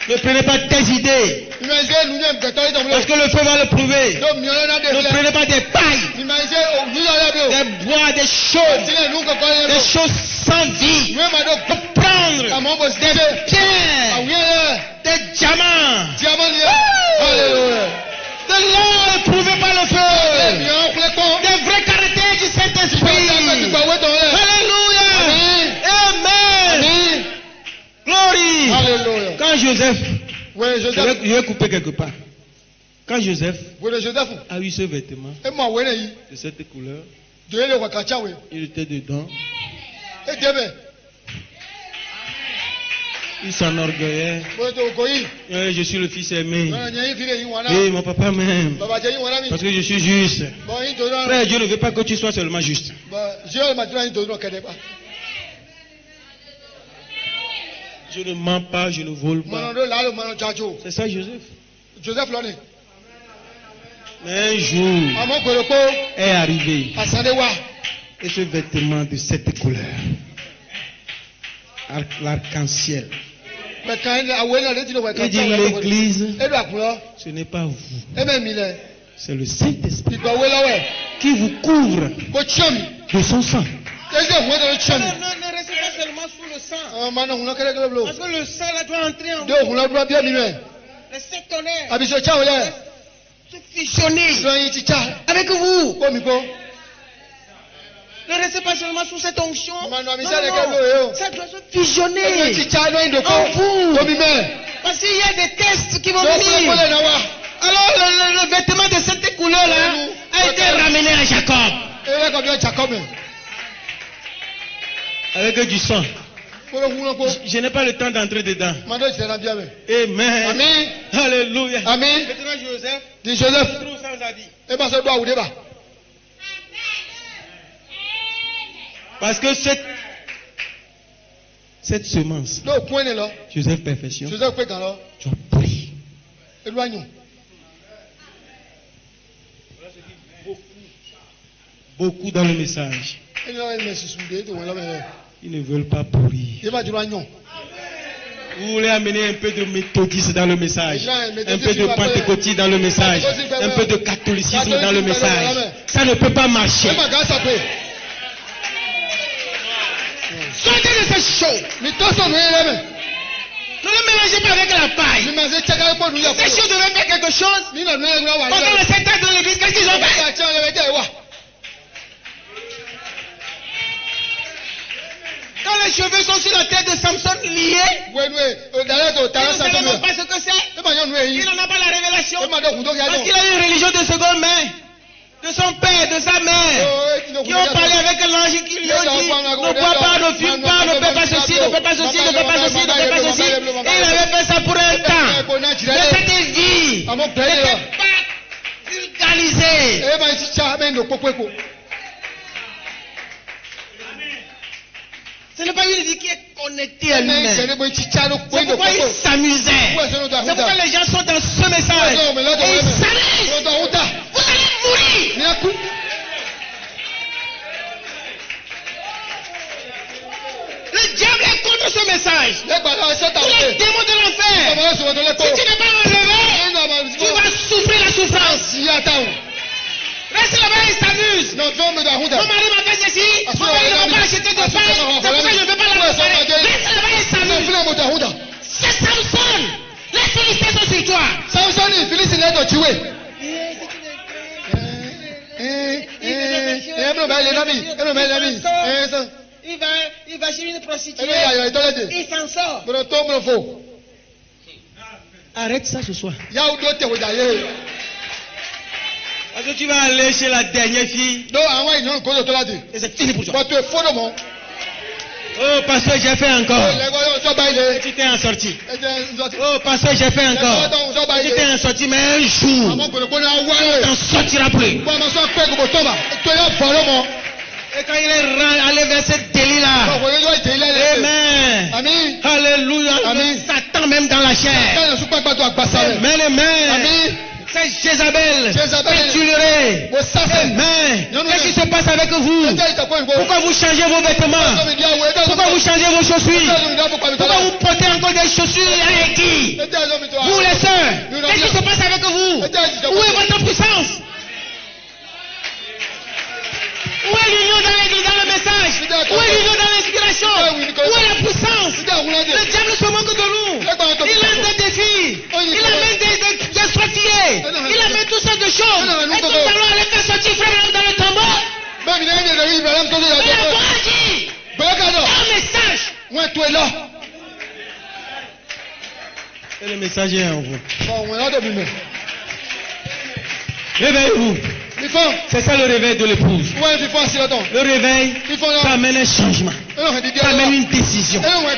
Ne prenez pas tes idées. Parce que le feu va le prouver. Ne prenez pas des pailles, des bois, des choses sans vie. Pour prendre des pierres, des diamants. De l'or éprouvé par le feu. Des vrais caractères du Saint-Esprit. Alléluia. Amen. Glory. Alléluia. Quand Joseph, je vais couper quelque part. Quand Joseph a eu ce vêtement de cette couleur, il était dedans. Il s'enorgueillait. Je suis le fils aimé. Et mon papa m'aime. Parce que je suis juste. Frère, Dieu ne veut pas que tu sois seulement juste. Je ne mens pas, je ne vole pas. C'est ça Joseph. Mais un jour est arrivé. Et ce vêtement de cette couleur, l'arc-en-ciel. Il dit l'église, ce n'est pas vous. C'est le Saint-Esprit qui vous couvre de son sang. Ne restez pas seulement sous le sang. Parce que le sang là doit entrer en vous. Les sept tonnerres se fusionner avec vous. Ne restez pas seulement sous cette onction. Non. Ça doit se fusionner en vous. Parce qu'il y a des tests qui vont venir. Alors le vêtement de cette couleur là a été ramené à Jacob. Avec du sang. Je n'ai pas le temps d'entrer dedans. Amen. Amen. Alléluia. Amen. Maintenant Joseph. se trouve sans habit. Parce que cette semence, Joseph perfection, tu as pris. Beaucoup dans le message. Ils ne veulent pas pourrir. Vous voulez amener un peu de méthodisme dans le message, un peu de pentecôtisme dans le message, un peu de catholicisme dans le message. Ça ne peut pas marcher. Sortez de ces choses. Ne le mélangez pas avec la paille. Ces choses devaient faire quelque chose. Pendant le 7 ans dans l'église, qu'est-ce qu'ils ont fait? Quand les cheveux sont sur la tête de Samson liés, il ne sait pas ce que c'est. Il n'en a pas la révélation. Parce qu'il a eu une religion de seconde main. De son père, de sa mère, qui ont parlé avec l'ange, qui lui ont dit, ne bois pas, ne fume pas, ne fais pas ceci, ne fais pas ceci, ne fais pas ceci, ne fais pas ceci. Et il avait fait ça pour un temps. Mais cette vie n'était pas vulgarisée. Ce n'est pas une vie qui est connectée à lui-même. C'est pourquoi il s'amusait. C'est pourquoi les gens sont dans ce message. Et ils s'amusent. Vous allez mourir. Le diable est contre ce message. Tous les démons de l'enfer. Si tu n'es pas relevé, tu vas souffrir la souffrance. Reste là-bas et s'amuse. Mon mari m'a fait ceci. Mon mari ne m'a pas acheté de pain. C'est pour ça que je ne veux pas la préparer. Reste là-bas et s'amuse. C'est Samson. Les Philistins sont sur toi. Il va chez une prostituée. Il s'en sort. Arrête ça ce soir. Parce que tu vas aller chez la dernière fille. Et c'est fini pour toi. Oh, pasteur, j'ai fait encore. Et tu t'es en sorti. Oh, pasteur, j'ai fait encore. Et tu t'es en sorti, mais un jour, tu n'en sortiras plus. Et quand il est allé vers cette délit-là, amen. Alléluia. Satan même dans la chair. Amen, amen. C'est Jézabel, pétulerie. Amen. Qu'est-ce qui se passe avec vous? Pourquoi vous changez vos vêtements? Pourquoi vous changez vos chaussures? Pourquoi vous portez encore des chaussures à aiguilles? Vous les sœurs, qu'est-ce qui se passe avec vous? Où est votre puissance? Où est l'union dans le message? Où est l'union dans l'inspiration? Où est la puissance? Le diable se moque de nous. Il a des défis. Il amène des sortilliers. Il amène toutes sortes de choses. Et nous allons aller faire sortir frère dans le tombeau. Il a pas dit. Un message. Et le message est en vous. Réveillez-vous. C'est ça le réveil de l'épouse. Le réveil, ça amène un changement. Ça amène une décision. Amen.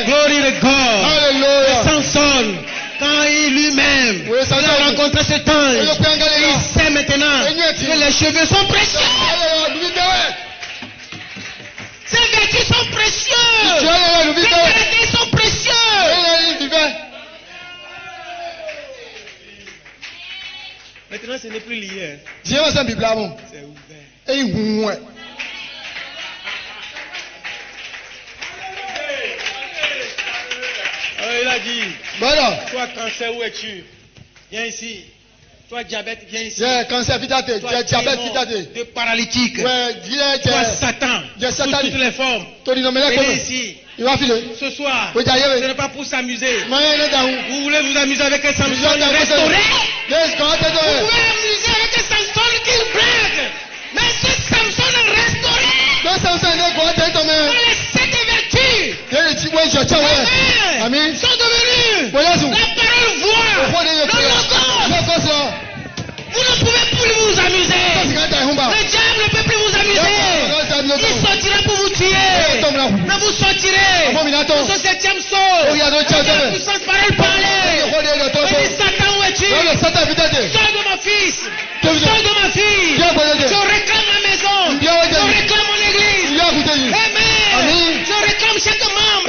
Glory to God. Hallelujah. Samson, quand il lui-même a rencontré cet ange, il sait maintenant que les cheveux sont précieux. Ces vertus sont précieuses. Ces qualités sont précieuses. Maintenant, ce n'est plus lié. C'est ouvert. Il a dit, toi cancer, où es-tu? Viens ici. Toi diabète, viens ici. Toi diabète, de paralytique. Toi Satan, sous toutes les formes. Viens ici. Ce soir, ce n'est pas pour s'amuser. Vous voulez vous amuser avec un Samson restauré? Vous pouvez amuser avec un Samson qui blague. Mais ce Samson restauré, dans les 7 vertus, Amen, sont devenus la parole voix, le logos. Vous ne pouvez plus vous amuser. Le diable ne peut plus vous amuser. Il sortira pour vous tuer. Mais vous sortirez de ce 7e saut. La puissance parole parler. Et dit Satan, où es-tu? Sors de mon fils. Sors de ma fille. Je réclame ma maison. Je réclame mon église. Amen. Je réclame chaque membre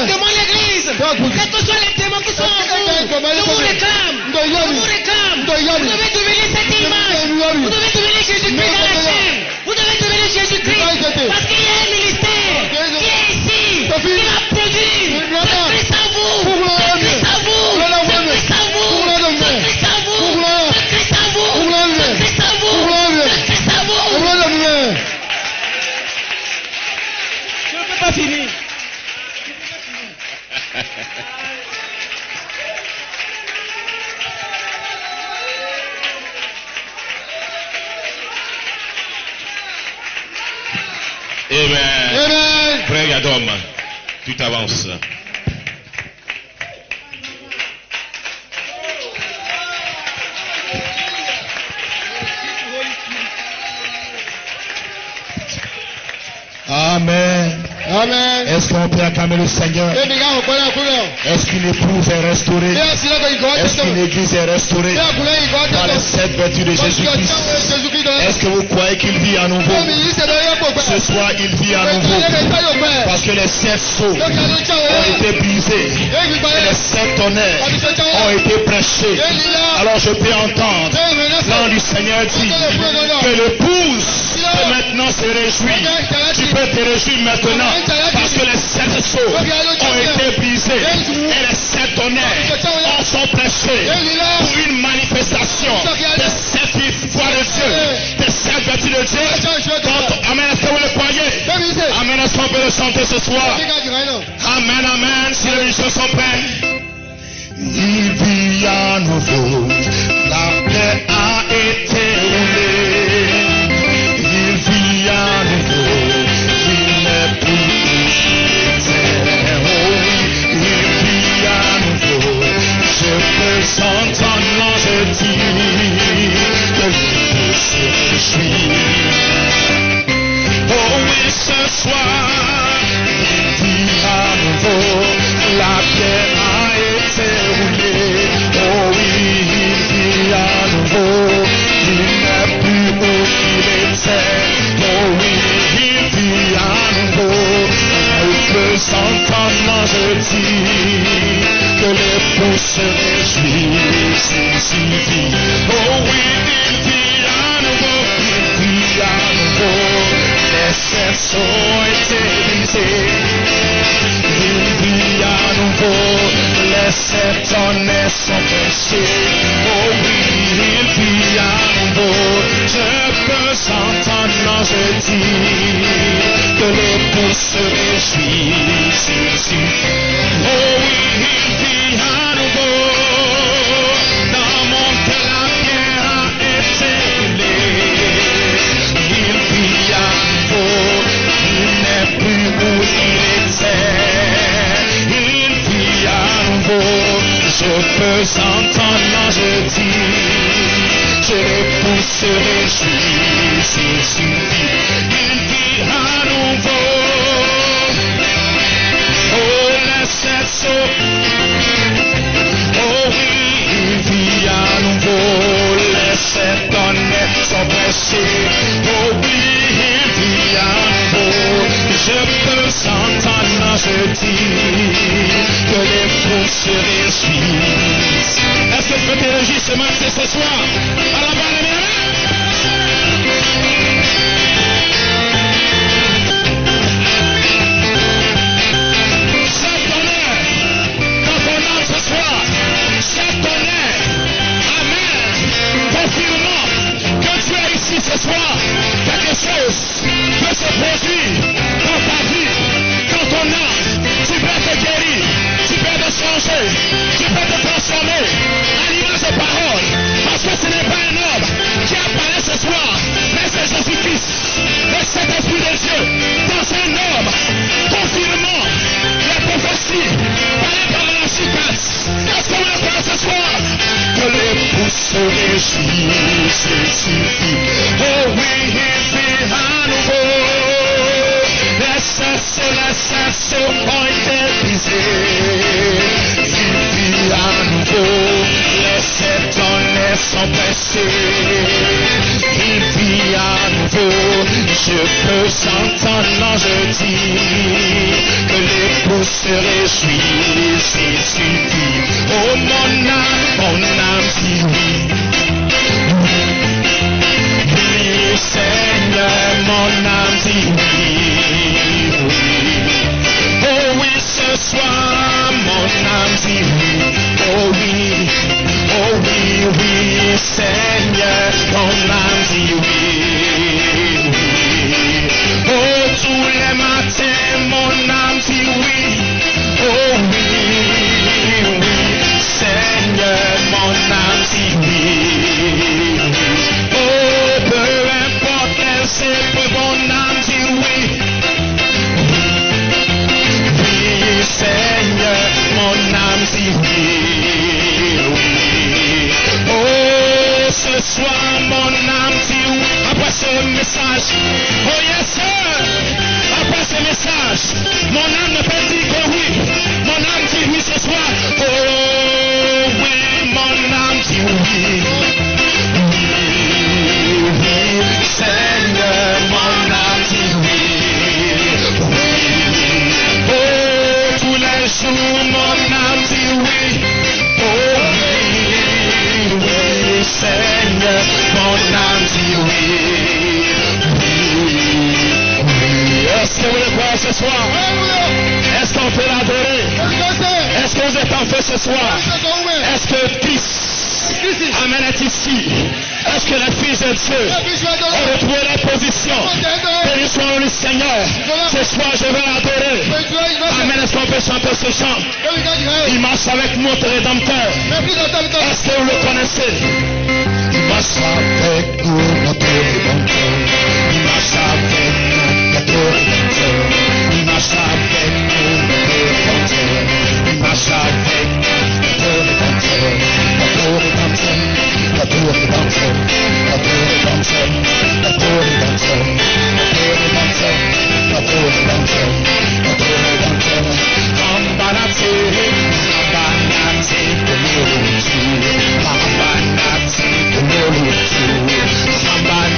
de mon église. Quels que soient les démons qui sont en vous, je vous réclame. Je vous réclame. Vous devez devenir cette image. Vous devez devenir Jésus-Christ dans la chair. Vous devez devenir Jésus-Christ. Parce qu'il y a un ministère qui est ici. Il a produit le Christ en vous. Le Christ en vous. Le Christ en vous. Le Christ en vous. Le Christ en vous. Le Christ en vous. Le Christ en vous. Je ne peux pas finir. Amen. Amen. Frère Yadom, tu t'avances. Amen. Amen. Est-ce qu'on peut acclamer le Seigneur? Est-ce qu'une épouse est restaurée? Est-ce qu'une église est restaurée par les 7 vertus de Jésus-Christ? Est-ce que vous croyez qu'il vit à nouveau? Ce soir, il vit à nouveau. Parce que les 7 sceaux ont été brisés. Et les 7 tonnerres ont été prêchés. Alors je peux entendre l'ange du Seigneur dit que l'épouse peut maintenant se réjouir. Tu peux te réjouir maintenant parce que les 7 sceaux ont été brisés et les 7 tonnerres sont prêchés pour une manifestation des 7 voix de Dieu, des 7 vertus de Dieu. Donc, amen, est-ce que vous le croyez? Amen, est-ce qu'on peut le chanter ce soir? Amen, amen, si les musiciens sont prêts. Il vit à nouveau, la paix a été roulée. Il vit à nouveau, il n'est plus éternel. Oh oui, il vit à nouveau. Je peux entendre l'ange dire que je se réjouir. Oh oui, ce soir, il vit à nouveau, la paix a été roulée. Oh oui, il vit à nouveau, il n'est plus où il était. Oh oui, il vit à nouveau, je peux entendre l'ange dire que l'époux se réjouit s'il vit. Oh oui, il vit à nouveau, il vit à nouveau. Les 7 sceaux ont été brisés. Il vit à nouveau. Les 7 tonnerres sont prêchés. Oh oui, il vit à nouveau. Je peux entendre l'ange dire que l'époux se réjouit s'il vit. Oh oui, il vit à nouveau. Dans mon cœur la pierre a été roulée. Il vit à nouveau. Il n'est plus où il était. Il vit à nouveau. Je peux entendre l'ange dire que l'époux se réjouit s'il vit. Il vit à nouveau. Oh, les 7 sceaux. Oh oui, il vit à nouveau. Les 7 tonnerres sont prêchés. Oh oui, il vit à nouveau. Je peux entendre l'ange dire que l'époux se réjouit. Est-ce que tu peux te réjouir ce matin, ce soir? Alors, ce soir, quelque chose peut se produire dans ta vie, dans ton âme. Tu peux te guérir, tu peux te changer, tu peux te transformer à l'image de parole. Parce que ce n'est pas un homme qui apparaît ce soir, mais c'est Jésus-Christ, le Saint-Esprit de Dieu, dans un homme, confirmant les prophéties par la Malachi 4. Est-ce qu'on le prend ce soir? Que l'époux se réjouit, c'est suffit. Oh oui, il vit à nouveau. Les 7 sceaux ont été brisés. Il vit à nouveau. Les 7 tonnerres sont prêchés. Il vit à nouveau. Je peux entendre l'ange dire que l'époux se réjouit s'il suffit. Oh mon âme dit oui. Oui, Seigneur, mon âme dit oui, oui. Oh oui, ce soir, mon âme dit oui. Oh oui, oui, Seigneur, mon âme dit oui, oui. Oh, tous les matins, mon âme dit oui. Oh oui, Seigneur, mon âme dit oui. deuxième message. Oh yes sir. Après ce message, mon âme ne peut dire que oui. Mon âme dit oui ce soir. Oh oui, mon âme dit oui. Oui, Seigneur, mon âme dit oui. Oh, tous les jours, mon âme dit oui. Oh oui, Seigneur, mon âme dit oui. Est-ce que vous le croyez ce soir? Est-ce qu'on peut l'adorer? Est-ce que vous êtes en feu ce soir? Est-ce que Christ Amen est ici? Est-ce que les fils de Dieu ont retrouvé leur position? Béni soit le Seigneur. Ce soir, je vais l'adorer. Amen. Est-ce qu'on peut chanter ce chant? Il marche avec notre Rédempteur. Est-ce que vous le connaissez? Il marche avec nous, notre Rédempteur. Il marche avec nous, notre Rédempteur. Il marche avec nous, notre Rédempteur. Il marche avec nous, notre Rédempteur. Notre Rédempteur. Notre Rédempteur. Notre Rédempteur. Notre Rédempteur. Notre Rédempteur. Notre Rédempteur. Ambanati, Ambanati, Ambanati, Ambanati, Ambanati,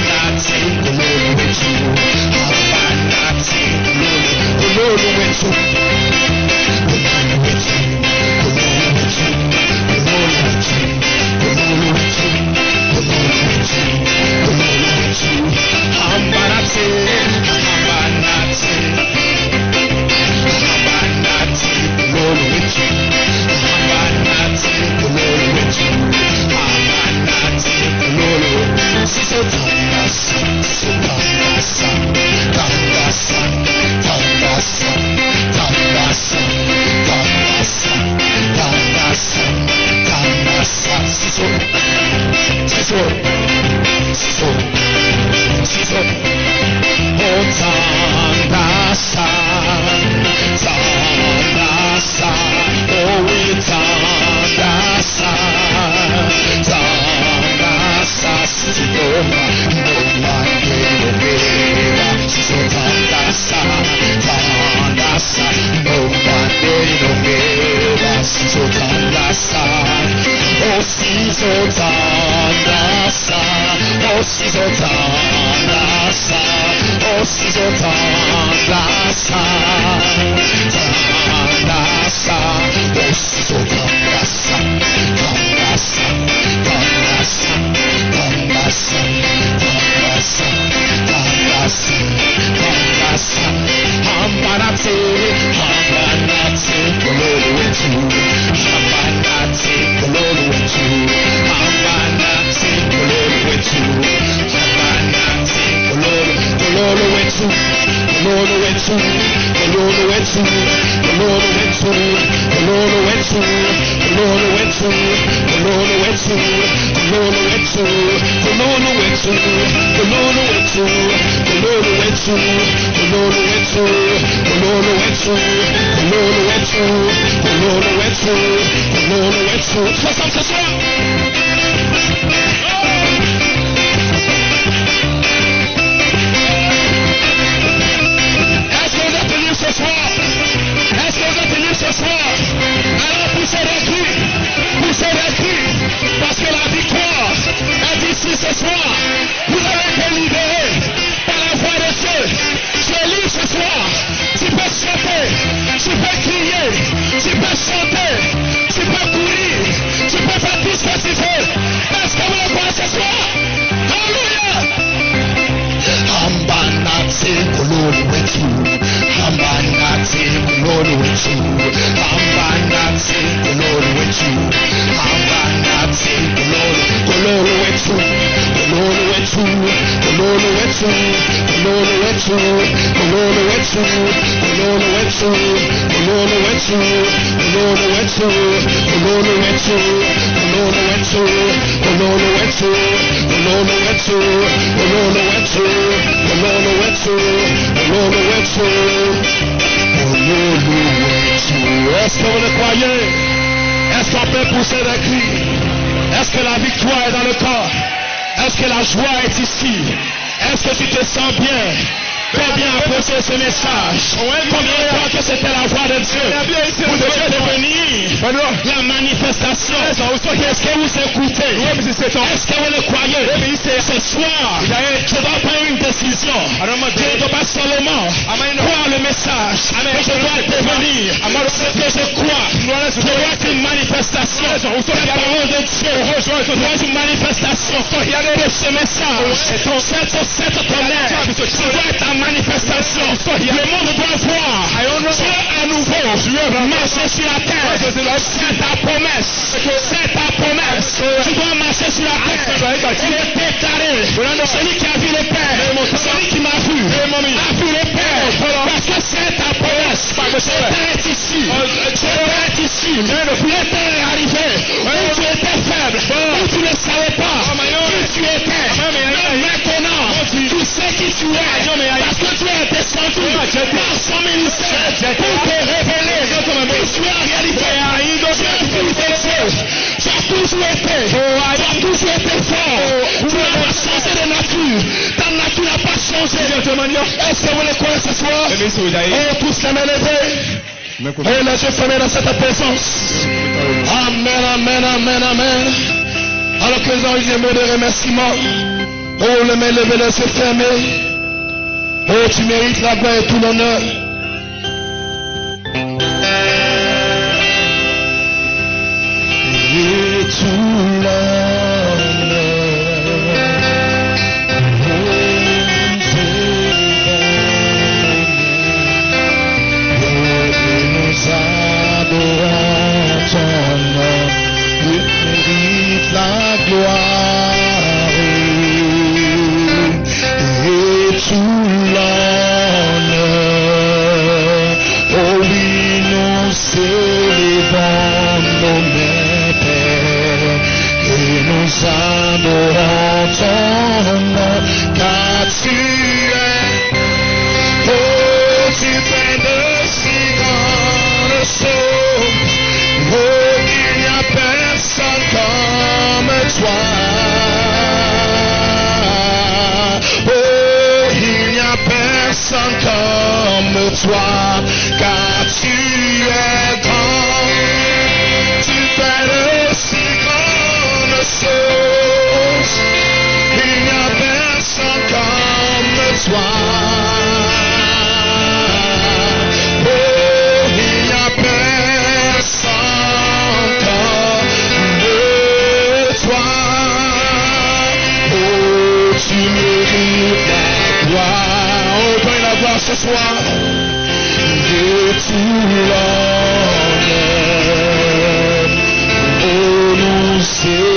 Ambanati, Est-ce que vous le croyez? Est-ce qu'on peut pousser des cris? Est-ce que la victoire est dans le corps? Est-ce que la joie est ici? Est-ce que tu te sens bien? Combien apprécier ce message? Combien croient que c'était la voix de Dieu? Vous devez devenir la manifestation. Est-ce que vous écoutez? Est-ce que vous le croyez? Ce soir, je dois prendre une décision. Je ne dois pas seulement croire le message, mais je dois devenir ce que je crois. Je dois être une manifestation. La parole de Dieu doit être une manifestation de ce message. Cette tonnerre, ça doit être la manifestation. Le monde doit voir Dieu à nouveau marcher sur la terre. C'est ta promesse. C'est ta promesse. Tu dois marcher sur la terre. Il est déclaré. Celui qui a vu le Père, celui qui m'a vu, a vu le Père. Parce que c'est ta promesse. Ce Père est ici. Ce Père est ici. Le Père est arrivé. Où tu étais faible, où tu ne savais pas qui tu étais. Maintenant, tu sais qui tu es. Parce que tu es descendu par son ministère pour te révéler qui tu es en réalité. Tu es fils de Dieu. Tu as toujours été. Tu as toujours été fort. Tu n'as pas changé de nature. Ta nature n'a pas changé. Est-ce que vous le connaissez ce soir? Oh, tous les mains levées. Et les yeux fermés dans cette présence. Amen, amen, amen, amen. Alors que nous avons eu des mots de remerciement. Oh, les mains levées, les yeux fermés. Oh, tu mérites la gloire et tout l'honneur. Et tout l'honneur. Nous adorons ton nom. Il mérite la gloire. Et tout l'honneur. Oh oui, nous célébrons nos mères et nous adorons ton nom, car tu es, oh, tu fais de si grandes choses, oh, il n'y a personne comme toi. Personne comme toi, car tu es grand, tu fais de si grandes choses, il n'y a personne comme toi. Oh, il n'y a personne comme toi. Oh, tu mérites la gloire. Ce soir, et tout l'honneur, oh, nous c'est